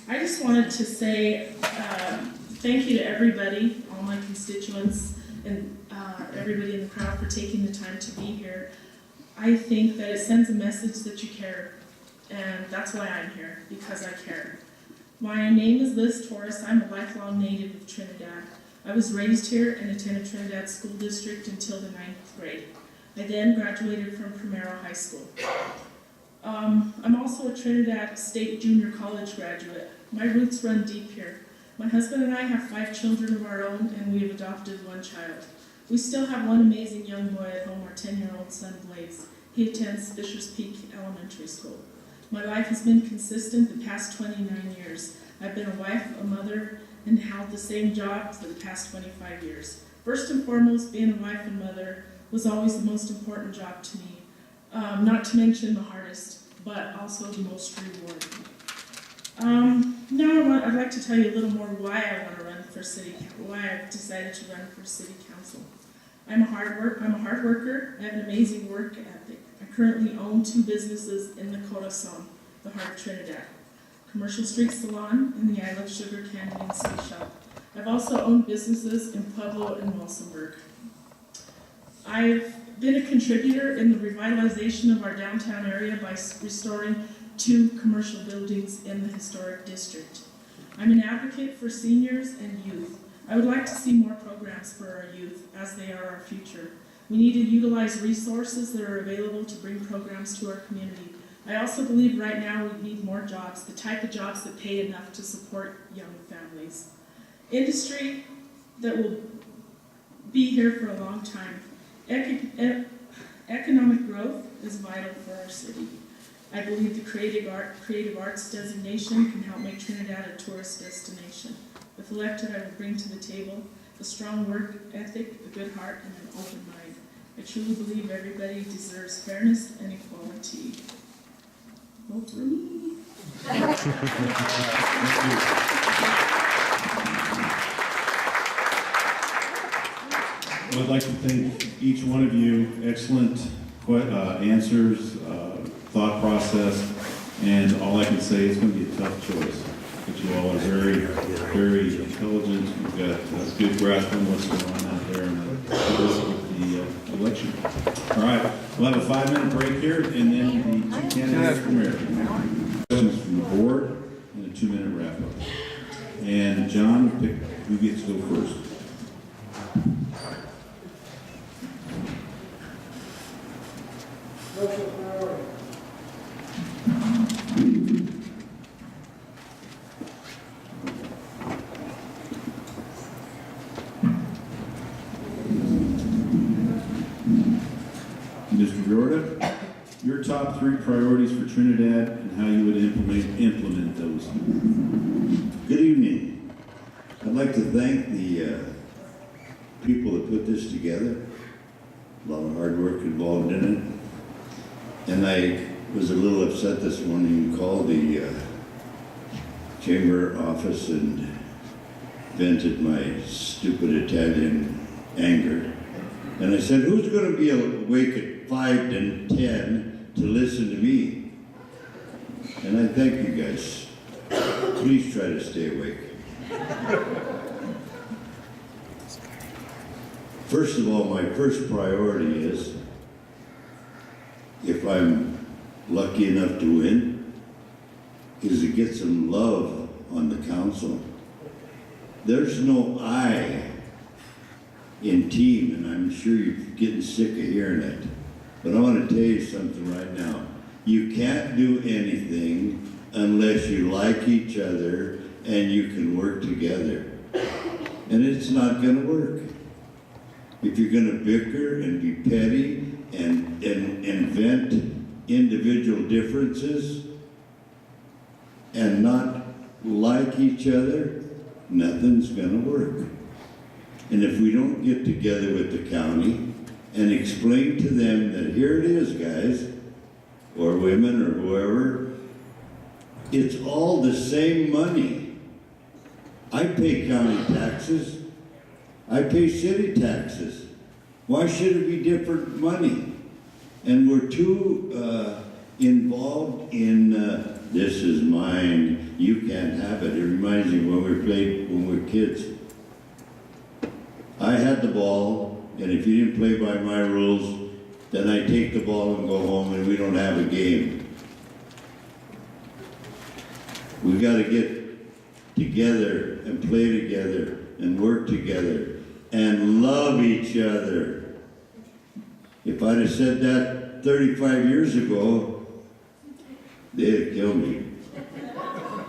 I just wanted to say thank you to everybody, all my constituents, and everybody in the crowd for taking the time to be here. I think that it sends a message that you care, and that's why I'm here, because I care. My name is Liz Torres. I'm a lifelong native of Trinidad. I was raised here and attended Trinidad School District until the 9th grade. I then graduated from E.R.A High School. I'm also a Trinidad State Junior College graduate. My roots run deep here. My husband and I have 5 children of our own, and we have adopted 1 child. We still have one amazing young boy at home, our 10-year-old son Blaze. He attends Fishers Peak Elementary School. My life has been consistent the past 29 years. I've been a wife, a mother, and held the same job for the past 25 years. First and foremost, being a wife and mother was always the most important job to me. Not to mention the hardest, but also the most rewarding. Now I'd like to tell you a little more why I want to run for why I've decided to run for city council. I'm a hard worker. I have an amazing work ethic. I currently own 2 businesses in the Corazon, the heart of Trinidad. Commercial Street Salon and the I Love Sugar Candy and Sweet Shop. I've also owned businesses in Pueblo and Walsenburg. I've been a contributor in the revitalization of our downtown area by restoring 2 commercial buildings in the historic district. I'm an advocate for seniors and youth. I would like to see more programs for our youth, as they are our future. We need to utilize resources that are available to bring programs to our community. I also believe right now we need more jobs, the type of jobs that pay enough to support young families. Industry that will be here for a long time. Economic growth is vital for our city. I believe the creative arts designation can help make Trinidad a tourist destination. If elected, I will bring to the table a strong work ethic, a good heart, and an open mind. I truly believe everybody deserves fairness and equality. Vote for me. I'd like to thank each one of you. Excellent answers, thought process, and all I can say is it's going to be a tough choice. But you all are very, very intelligent. You've got a good grasp on what's going on out there and the election. All right, we'll have a 5-minute break here, and then the 2 candidates for mayor. Questions from the board, and a 2-minute wrap-up. And John, pick who gets to go first. Mr. E.R.A, your top 3 priorities for Trinidad and how you would implement those. Good evening. I'd like to thank the people that put this together. A lot of hard work involved in it. And I was a little upset this morning. Called the chamber office and vented my stupid Italian anger. And I said, who's going to be awake at 5 and 10 to listen to me? And I thank you guys. Please try to stay awake. First of all, my first priority is, if I'm lucky enough to win, is to get some love on the council. There's no I in team, and I'm sure you're getting sick of hearing it. But I want to tell you something right now. You can't do anything unless you like each other and you can work together. And it's not going to work. If you're going to bicker and be petty and vent individual differences and not like each other, nothing's going to work. And if we don't get together with the county and explain to them that here it is, guys, or women or whoever, it's all the same money. I pay county taxes. I pay city taxes. Why should it be different money? And we're too involved in this is mine, you can't have it. It reminds me when we were kids. I had the ball, and if you didn't play by my rules, then I take the ball and go home and we don't have a game. We got to get together and play together and work together and love each other. If I'd have said that 35 years ago, they'd have killed me.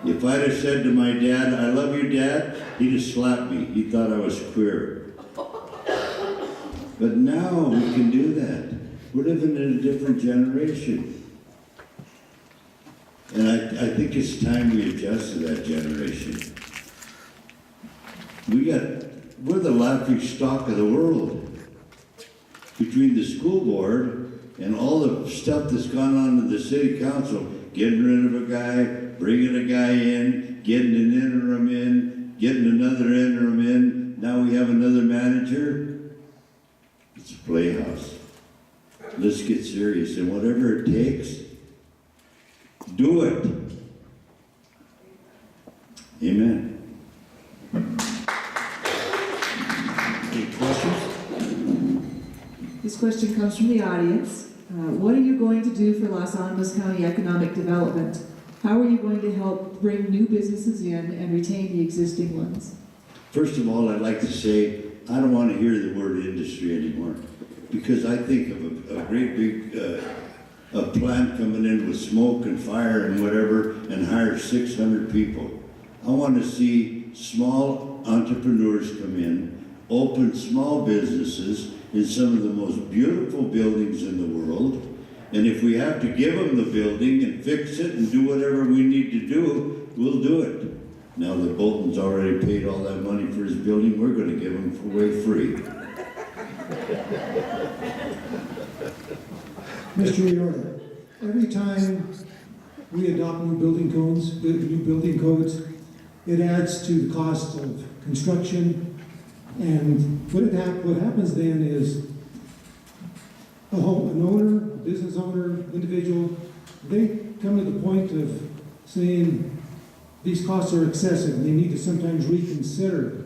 If I'd have said to my dad, I love you, Dad, he'd have slapped me. He thought I was queer. But now we can do that. We're living in a different generation. And I think it's time we adjust to that generation. We're the laughing stock of the world. Between the school board and all the stuff that's gone on in the city council, getting rid of a guy, bringing a guy in, getting an interim in, getting another interim in, now we have another manager. It's a playhouse. Let's get serious, and whatever it takes, do it. Amen. Any questions? This question comes from the audience. What are you going to do for Los Alamos County economic development? How are you going to help bring new businesses in and retain the existing ones? First of all, I'd like to say, I don't want to hear the word industry anymore, because I think of a great big a plant coming in with smoke and fire and whatever and hire 600 people. I want to see small entrepreneurs come in, open small businesses in some of the most beautiful buildings in the world, and if we have to give them the building and fix it and do whatever we need to do, we'll do it. Now that Bolton's already paid all that money for his building, we're going to give him away free. Mr. E.R.A., every time we adopt new building codes, it adds to the cost of construction, and what happens then is an owner, a business owner, individual, they come to the point of saying these costs are excessive, and they need to sometimes reconsider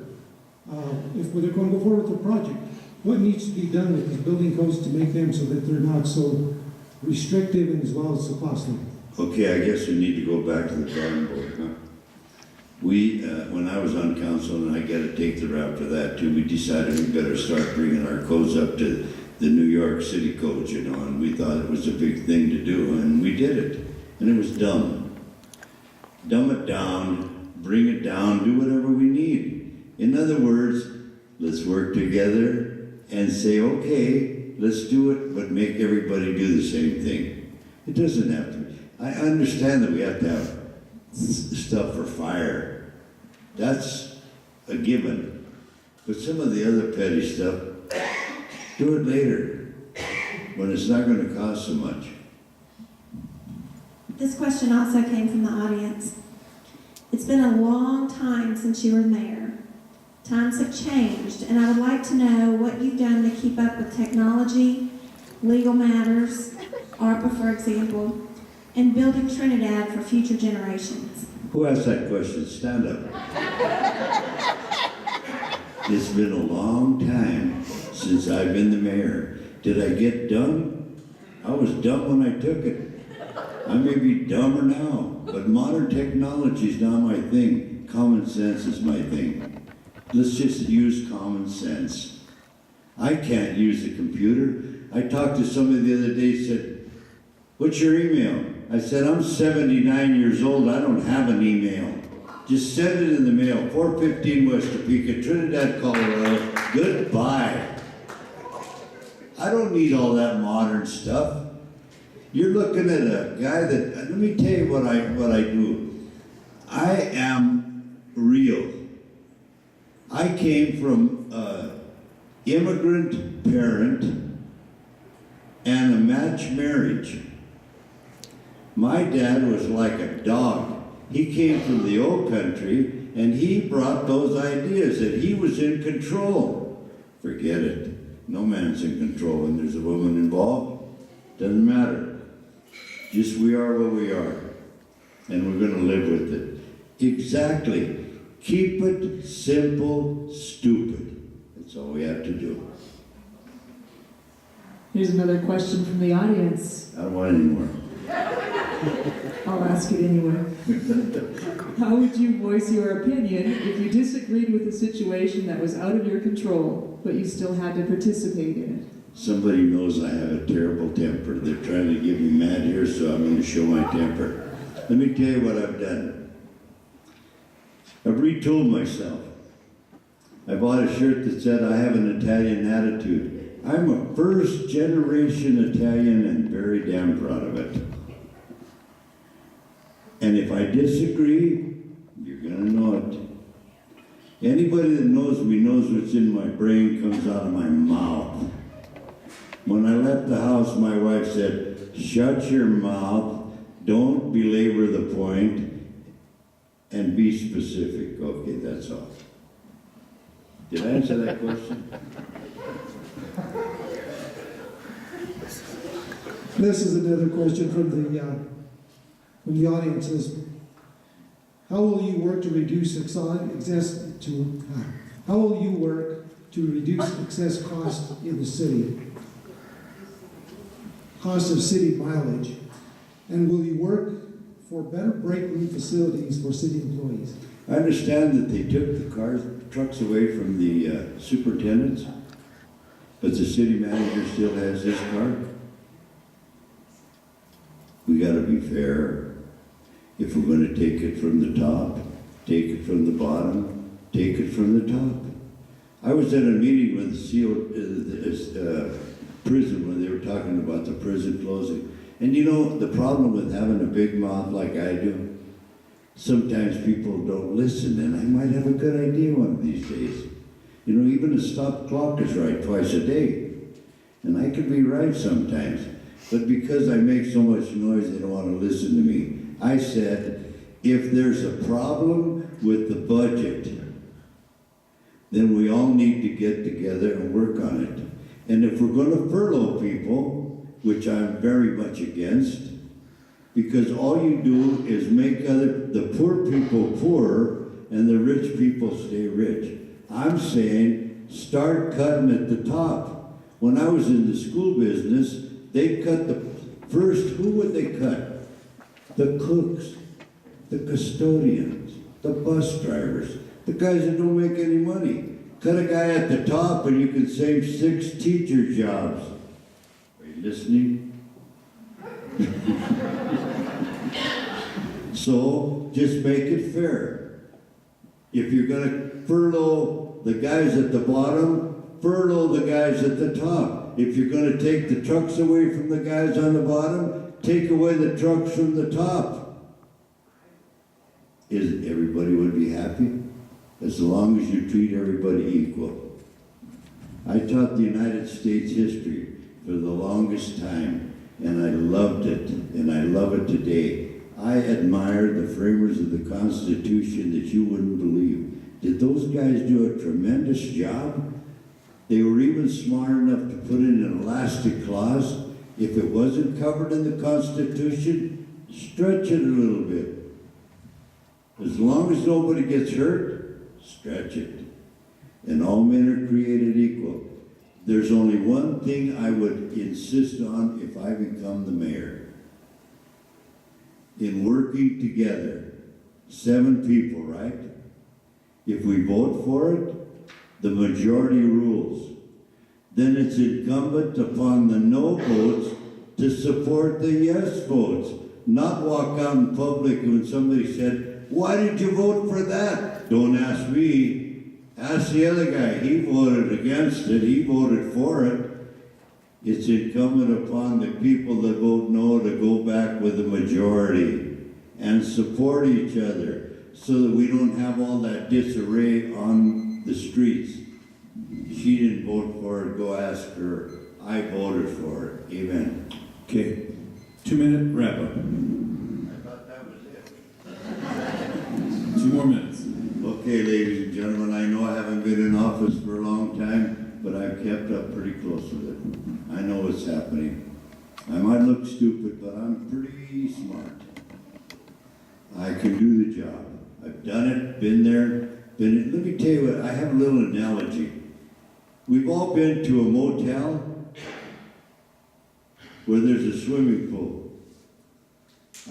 if they're going to go forward with the project. What needs to be done with these building codes to make them so that they're not so restrictive and as well as so costly? Okay, I guess we need to go back to the drawing board, huh? We, when I was on council, and I got to take the rap for that too, we decided we better start bringing our codes up to the New York City codes, you know, and we thought it was a big thing to do, and we did it. And it was dumb. Dumb it down, bring it down, do whatever we need. In other words, let's work together and say, okay, let's do it, but make everybody do the same thing. It doesn't have to be. I understand that we have to have stuff for fire. That's a given. But some of the other petty stuff, do it later, when it's not going to cost so much. This question also came from the audience. It's been a long time since you were mayor. Times have changed, and I would like to know what you've done to keep up with technology, legal matters, ARPA, for example, and building Trinidad for future generations. Who asked that question? Stand up. It's been a long time since I've been the mayor. Did I get dumb? I was dumb when I took it. I may be dumber now, but modern technology is not my thing. Common sense is my thing. Let's just use common sense. I can't use a computer. I talked to somebody the other day, said, what's your email? I said, I'm 79 years old, I don't have an email. Just send it in the mail, 415 West Topeka, Trinidad, Colorado, goodbye. I don't need all that modern stuff. You're looking at a guy that, let me tell you what I do. I am real. I came from an immigrant parent and a matched marriage. My dad was like a dog. He came from the old country, and he brought those ideas that he was in control. Forget it. No man's in control when there's a woman involved. Doesn't matter. Just we are what we are, and we're going to live with it. Exactly. Keep it simple, stupid. That's all we have to do. Here's another question from the audience. I don't want any more. I'll ask it anyway. How would you voice your opinion if you disagreed with a situation that was out of your control, but you still had to participate in it? Somebody knows I have a terrible temper. They're trying to get me mad here, so I'm going to show my temper. Let me tell you what I've done. I've retooled myself. I bought a shirt that said, I have an Italian attitude. I'm a first generation Italian and very damn proud of it. And if I disagree, you're gonna know it. Anybody that knows me knows what's in my brain comes out of my mouth. When I left the house, my wife said, shut your mouth, don't belabor the point, and be specific. Okay, that's all. Did I answer that question? This is another question from the audience. Is how will you work to reduce how will you work to reduce excess cost in the city? Cost of city mileage, and will you work for better break room facilities for city employees? I understand that they took the trucks away from the superintendents, but the city manager still has his car. We gotta be fair. If we're gonna take it from the top, take it from the bottom, take it from the top. I was at a meeting with the prison when they were talking about the prison closing. And you know, the problem with having a big mouth like I do, sometimes people don't listen, and I might have a good idea one of these days. You know, even a stop clock is right twice a day. And I could be right sometimes. But because I make so much noise, they don't want to listen to me. I said, if there's a problem with the budget, then we all need to get together and work on it. And if we're going to furlough people, which I'm very much against, because all you do is make the poor people poor and the rich people stay rich. I'm saying start cutting at the top. When I was in the school business, they cut who would they cut? The cooks, the custodians, the bus drivers, the guys that don't make any money. Cut a guy at the top and you can save 6 teacher jobs. Are you listening? So just make it fair. If you're going to furlough the guys at the bottom, furlough the guys at the top. If you're going to take the trucks away from the guys on the bottom, take away the trucks from the top. Everybody would be happy? As long as you treat everybody equal. I taught the United States history for the longest time, and I loved it, and I love it today. I admire the framers of the Constitution that you wouldn't believe. Did those guys do a tremendous job? They were even smart enough to put in an elastic clause. If it wasn't covered in the Constitution, stretch it a little bit. As long as nobody gets hurt, stretch it. And all men are created equal. There's only one thing I would insist on if I become the mayor. In working together, 7 people, right? If we vote for it, the majority rules. Then it's incumbent upon the no votes to support the yes votes. Not walk out in public when somebody said, why did you vote for that? Don't ask me. Ask the other guy. He voted against it. He voted for it. It's incumbent upon the people that vote no to go back with the majority and support each other so that we don't have all that disarray on the streets. She didn't vote for it, go ask her. I voted for it. Amen. Okay, 2-minute wrap up. I thought that was it. 2 more minutes. Okay, ladies and gentlemen, I know I haven't been in office for a long time, but I've kept up pretty close with it. I know what's happening. I might look stupid, but I'm pretty smart. I can do the job. I've done it, been there. Let me tell you what, I have a little analogy. We've all been to a motel where there's a swimming pool.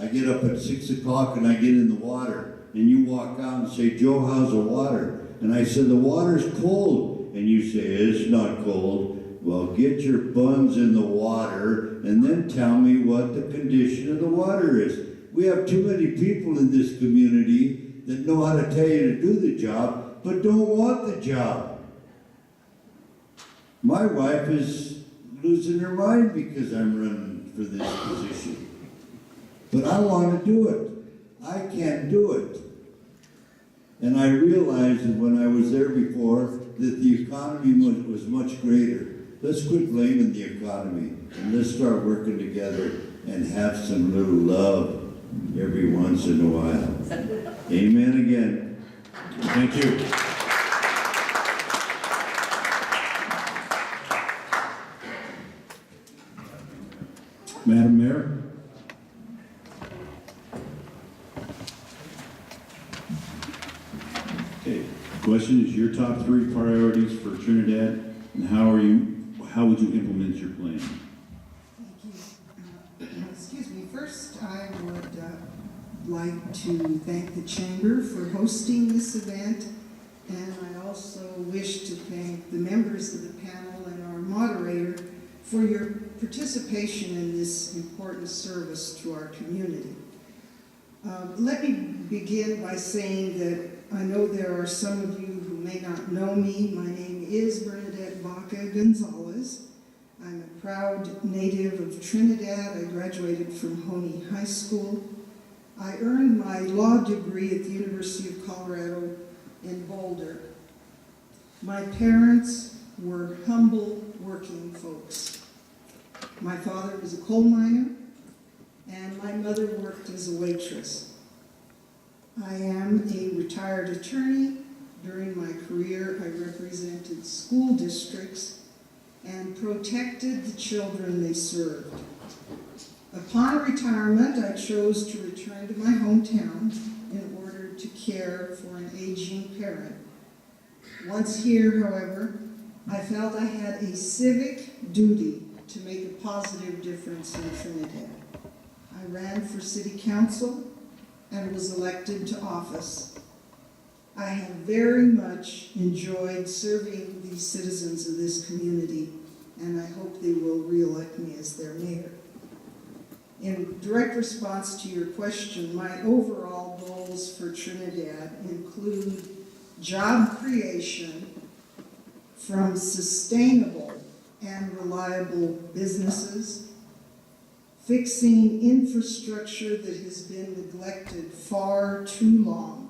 I get up at 6 o'clock and I get in the water, and you walk out and say, Joe, how's the water? And I said, the water's cold. And you say, it's not cold. Well, get your buns in the water and then tell me what the condition of the water is. We have too many people in this community that know how to tell you to do the job, but don't want the job. My wife is losing her mind because I'm running for this position. But I want to do it. I can't do it. And I realized that when I was there before that the economy was much greater. Let's quit blaming the economy and let's start working together and have some little love every once in a while. Amen again. Thank you. Madam Mayor? Okay, question is your top 3 priorities for Trinidad, and how would you implement your plan? Thank you. Excuse me. First, I would like to thank the Chamber for hosting this event, and I also wish to thank the members of the panel and our moderator for your participation in this important service to our community. Let me begin by saying that I know there are some of you who may not know me. My name is Bernadette Baca Gonzalez. I'm a proud native of Trinidad. I graduated from Honey High School. I earned my law degree at the University of Colorado in Boulder. My parents were humble working folks. My father was a coal miner, and my mother worked as a waitress. I am a retired attorney. During my career, I represented school districts and protected the children they served. Upon retirement, I chose to return to my hometown in order to care for an aging parent. Once here, however, I felt I had a civic duty to make a positive difference in Trinidad. I ran for city council and was elected to office. I have very much enjoyed serving the citizens of this community, and I hope they will re-elect me as their mayor. In direct response to your question, my overall goals for Trinidad include job creation from sustainable and reliable businesses, fixing infrastructure that has been neglected far too long,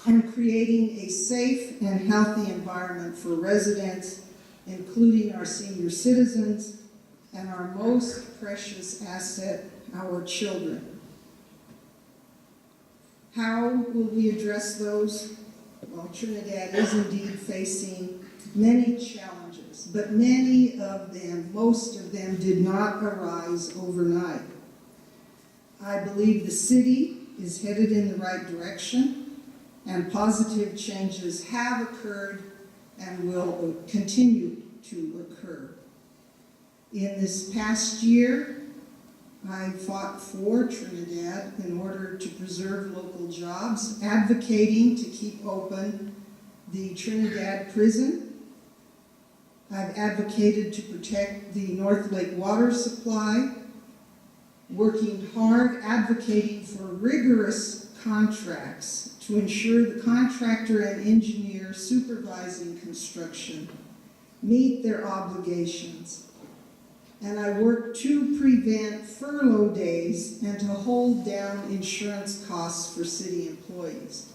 and creating a safe and healthy environment for residents, including our senior citizens and our most precious asset, our children. How will we address those? Well, Trinidad is indeed facing many challenges, but many of them, most of them, did not arise overnight. I believe the city is headed in the right direction, and positive changes have occurred and will continue to occur. In this past year, I fought for Trinidad in order to preserve local jobs, advocating to keep open the Trinidad prison. I've advocated to protect the North Lake water supply, working hard, advocating for rigorous contracts to ensure the contractor and engineer supervising construction meet their obligations. And I work to prevent furlough days and to hold down insurance costs for city employees.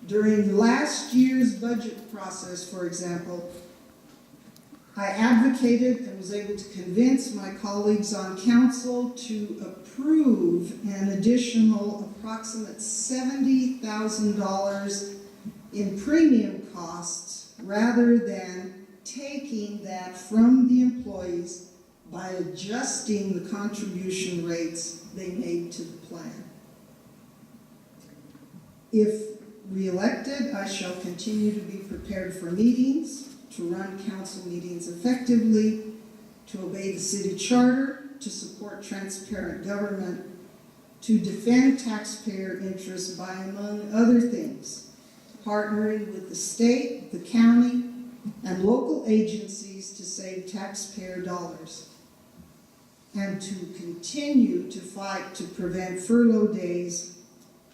During last year's budget process, for example, I advocated and was able to convince my colleagues on council to approve an additional approximate $70,000 in premium costs rather than taking that from the employees by adjusting the contribution rates they made to the plan. If re-elected, I shall continue to be prepared for meetings, to run council meetings effectively, to obey the city charter, to support transparent government, to defend taxpayer interests by, among other things, partnering with the state, the county, and local agencies to save taxpayer dollars. and to continue to fight to prevent furlough days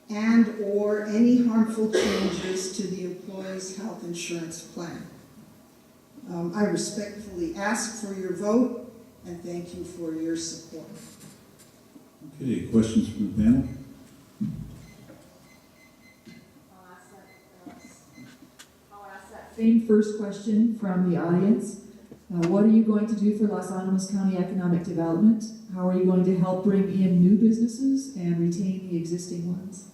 and/or any harmful changes to the employee's health insurance plan. I respectfully ask for your vote and thank you for your support. Okay, questions from the panel? I'll ask that same first question from the audience. What are you going to do for Los Alamos County economic development? How are you going to help bring in new businesses and retain the existing ones?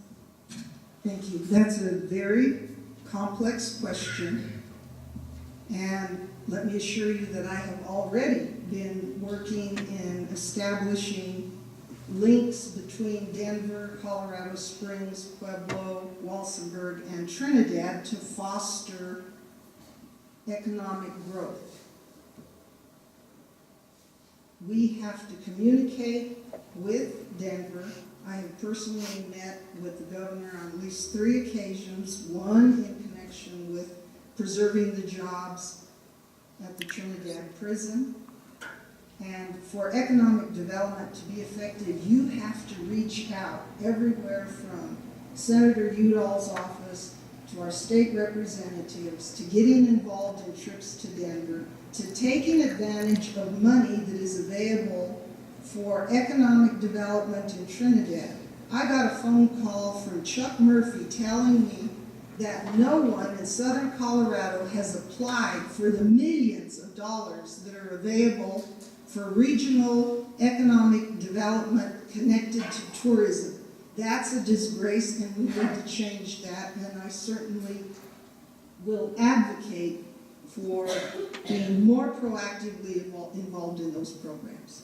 Thank you. That's a very complex question. And let me assure you that I have already been working in establishing links between Denver, Colorado Springs, Pueblo, Walsenburg, and Trinidad to foster economic growth. We have to communicate with Denver. I have personally met with the governor on at least 3 occasions, one in connection with preserving the jobs at the Trinidad prison. And for economic development to be effective, you have to reach out everywhere from Senator Udall's office to our state representatives, to getting involved in trips to Denver, to taking advantage of money that is available for economic development in Trinidad. I got a phone call from Chuck Murphy telling me that no one in southern Colorado has applied for the millions of dollars that are available for regional economic development connected to tourism. That's a disgrace, and we need to change that, and I certainly will advocate for being more proactively involved in those programs.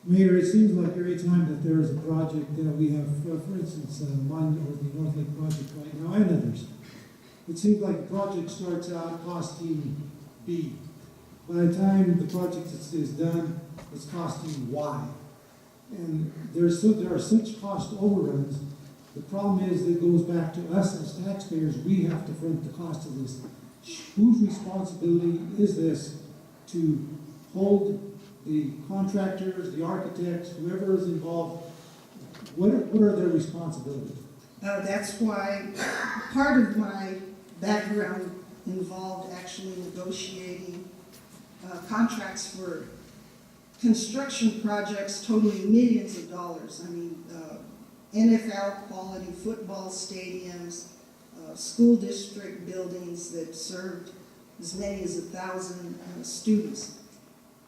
Mayor, it seems like every time that there is a project that we have, for instance, one or the North Lake project right now and others, it seems like the project starts out costing B. By the time the project is done, it's costing Y. And there are such cost overruns. The problem is that it goes back to us as taxpayers. We have to front the cost of this. Whose responsibility is this to hold the contractors, the architects, whoever is involved? What are their responsibilities? That's why part of my background involved actually negotiating contracts for construction projects totaling millions of dollars. I mean, NFL quality football stadiums, school district buildings that served as many as 1,000 students.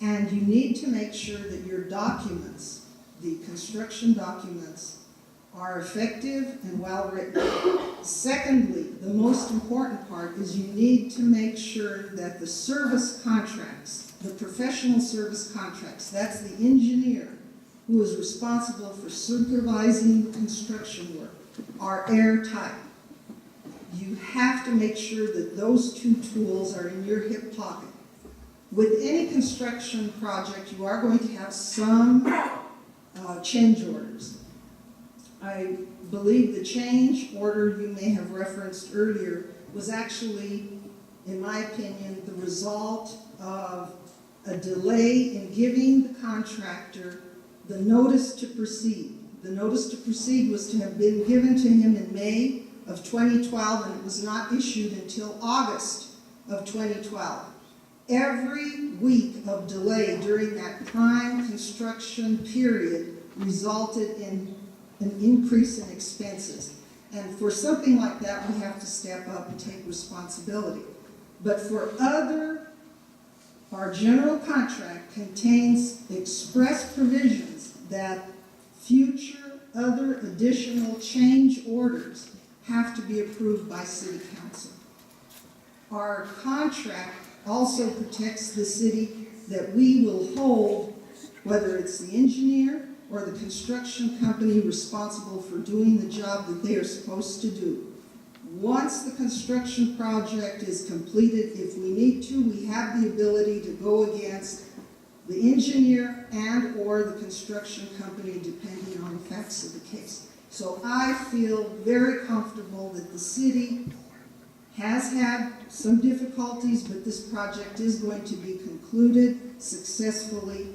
And you need to make sure that your documents, the construction documents, are effective and well written. Secondly, the most important part is you need to make sure that the service contracts, the professional service contracts, that's the engineer who is responsible for supervising construction work, are airtight. You have to make sure that those 2 tools are in your hip pocket. With any construction project, you are going to have some change orders. I believe the change order you may have referenced earlier was actually, in my opinion, the result of a delay in giving the contractor the notice to proceed. The notice to proceed was to have been given to him in May of 2012, and it was not issued until August of 2012. Every week of delay during that prime construction period resulted in an increase in expenses. And for something like that, we have to step up and take responsibility. But for our general contract contains express provisions that future other additional change orders have to be approved by City Council. Our contract also protects the city that we will hold, whether it's the engineer or the construction company responsible for doing the job that they are supposed to do. Once the construction project is completed, if we need to, we have the ability to go against the engineer and or the construction company, depending on the facts of the case. So I feel very comfortable that the city has had some difficulties, but this project is going to be concluded successfully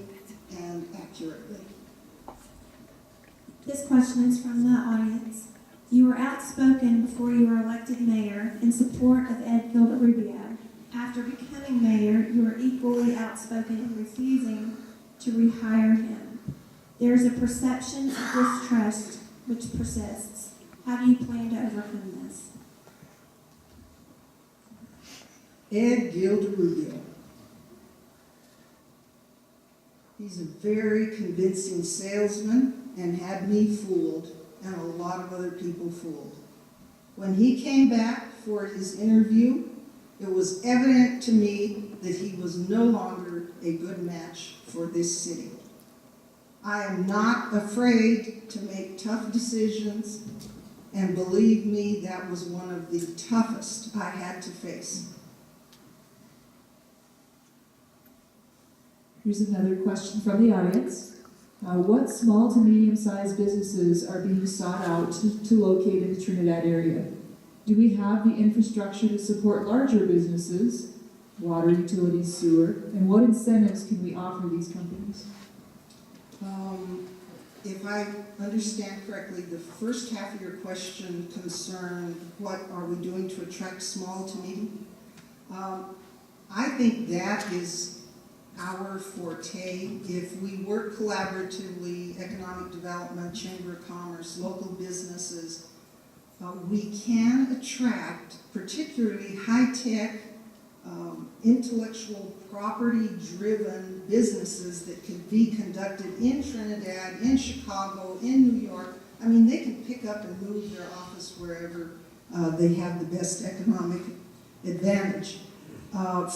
and accurately. This question is from the audience. You were outspoken before you were elected mayor in support of Ed Gilbert Rubio. After becoming mayor, you were equally outspoken in refusing to rehire him. There is a perception of distrust which persists. How do you plan to overcome this? Ed Gilbert Rubio. He's a very convincing salesman and had me fooled and a lot of other people fooled. When he came back for his interview, it was evident to me that he was no longer a good match for this city. I am not afraid to make tough decisions, and believe me, that was one of the toughest I had to face. Here's another question from the audience. What small to medium-sized businesses are being sought out to locate in the Trinidad area? Do we have the infrastructure to support larger businesses, water, utilities, sewer, and what incentives can we offer these companies? If I understand correctly, the first half of your question concerned what are we doing to attract small to medium? I think that is our forte. If we work collaboratively, economic development, chamber of commerce, local businesses, we can attract particularly high-tech, intellectual property-driven businesses that can be conducted in Trinidad, in Chicago, in New York. I mean, they can pick up and move their office wherever they have the best economic advantage.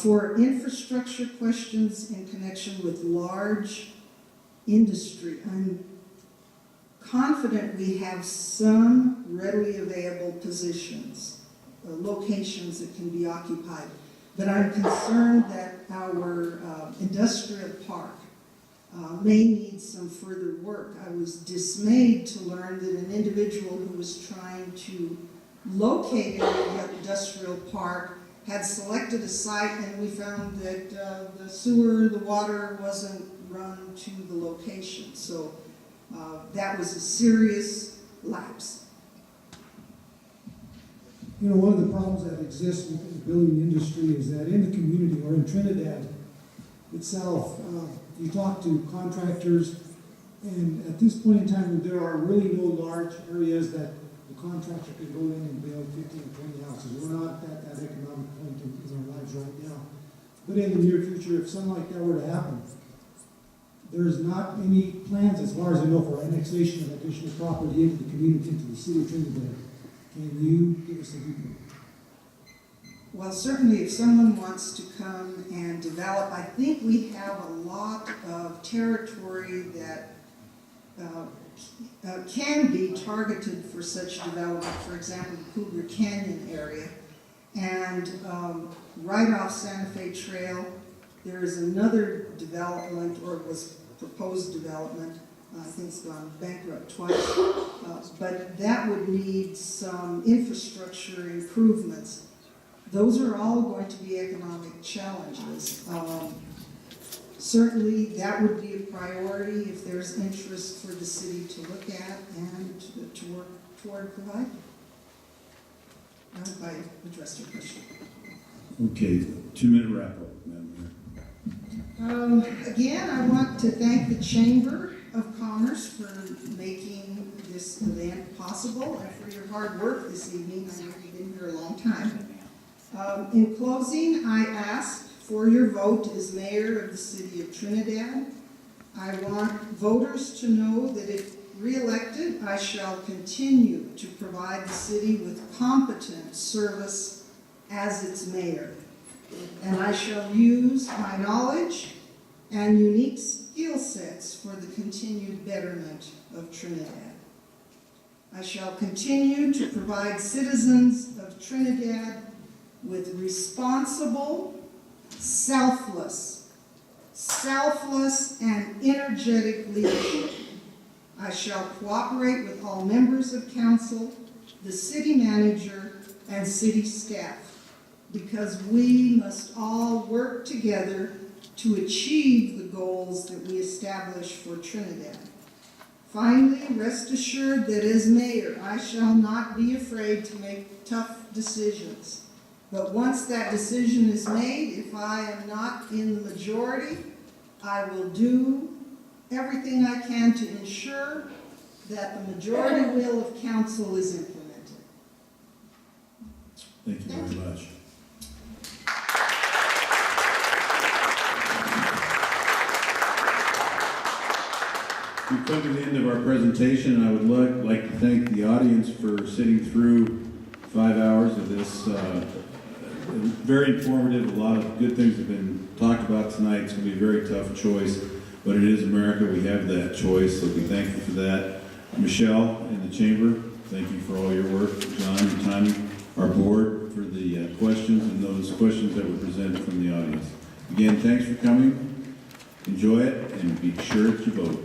For infrastructure questions in connection with large industry, I'm confident we have some readily available positions, locations that can be occupied. But I'm concerned that our industrial park may need some further work. I was dismayed to learn that an individual who was trying to locate in the industrial park had selected a site, and we found that the sewer, the water wasn't run to the location. So that was a serious lapse. You know, one of the problems that exists within the building industry is that in the community or in Trinidad itself, you talk to contractors, and at this point in time, there are really no large areas that the contractor can go in and build 15 or 20 houses. We're not at that economic point in our lives right now. But in the near future, if something like that were to happen, there's not any plans, as far as I know, for annexation of additional property into the community, into the city of Trinidad. Can you give us a viewpoint? Well, certainly if someone wants to come and develop, I think we have a lot of territory that can be targeted for such development. For example, the Cougar Canyon area. And right off Santa Fe Trail, there is another development, or it was proposed development. I think it's gone bankrupt twice. But that would need some infrastructure improvements. Those are all going to be economic challenges. Certainly, that would be a priority if there's interest for the city to look at and to work toward providing. I hope I addressed your question. Okay, 2-minute wrap-up, Madam Mayor. Again, I want to thank the Chamber of Commerce for making this event possible and for your hard work this evening. I know you've been here a long time. In closing, I ask for your vote as mayor of the city of Trinidad. I want voters to know that if re-elected, I shall continue to provide the city with competent service as its mayor. And I shall use my knowledge and unique skill sets for the continued betterment of Trinidad. I shall continue to provide citizens of Trinidad with responsible, selfless and energetic leadership. I shall cooperate with all members of council, the city manager, and city staff because we must all work together to achieve the goals that we establish for Trinidad. Finally, rest assured that as mayor, I shall not be afraid to make tough decisions. But once that decision is made, if I am not in the majority, I will do everything I can to ensure that the majority will of council is implemented. Thank you very much. We've come to the end of our presentation, and I would like to thank the audience for sitting through 5 hours of this. Very informative. A lot of good things have been talked about tonight. It's going to be a very tough choice, but it is America. We have that choice, so be thankful for that. Michelle in the chamber, thank you for all your work. John, your timing. Our board for the questions and those questions that were presented from the audience. Again, thanks for coming. Enjoy it, and be sure to vote.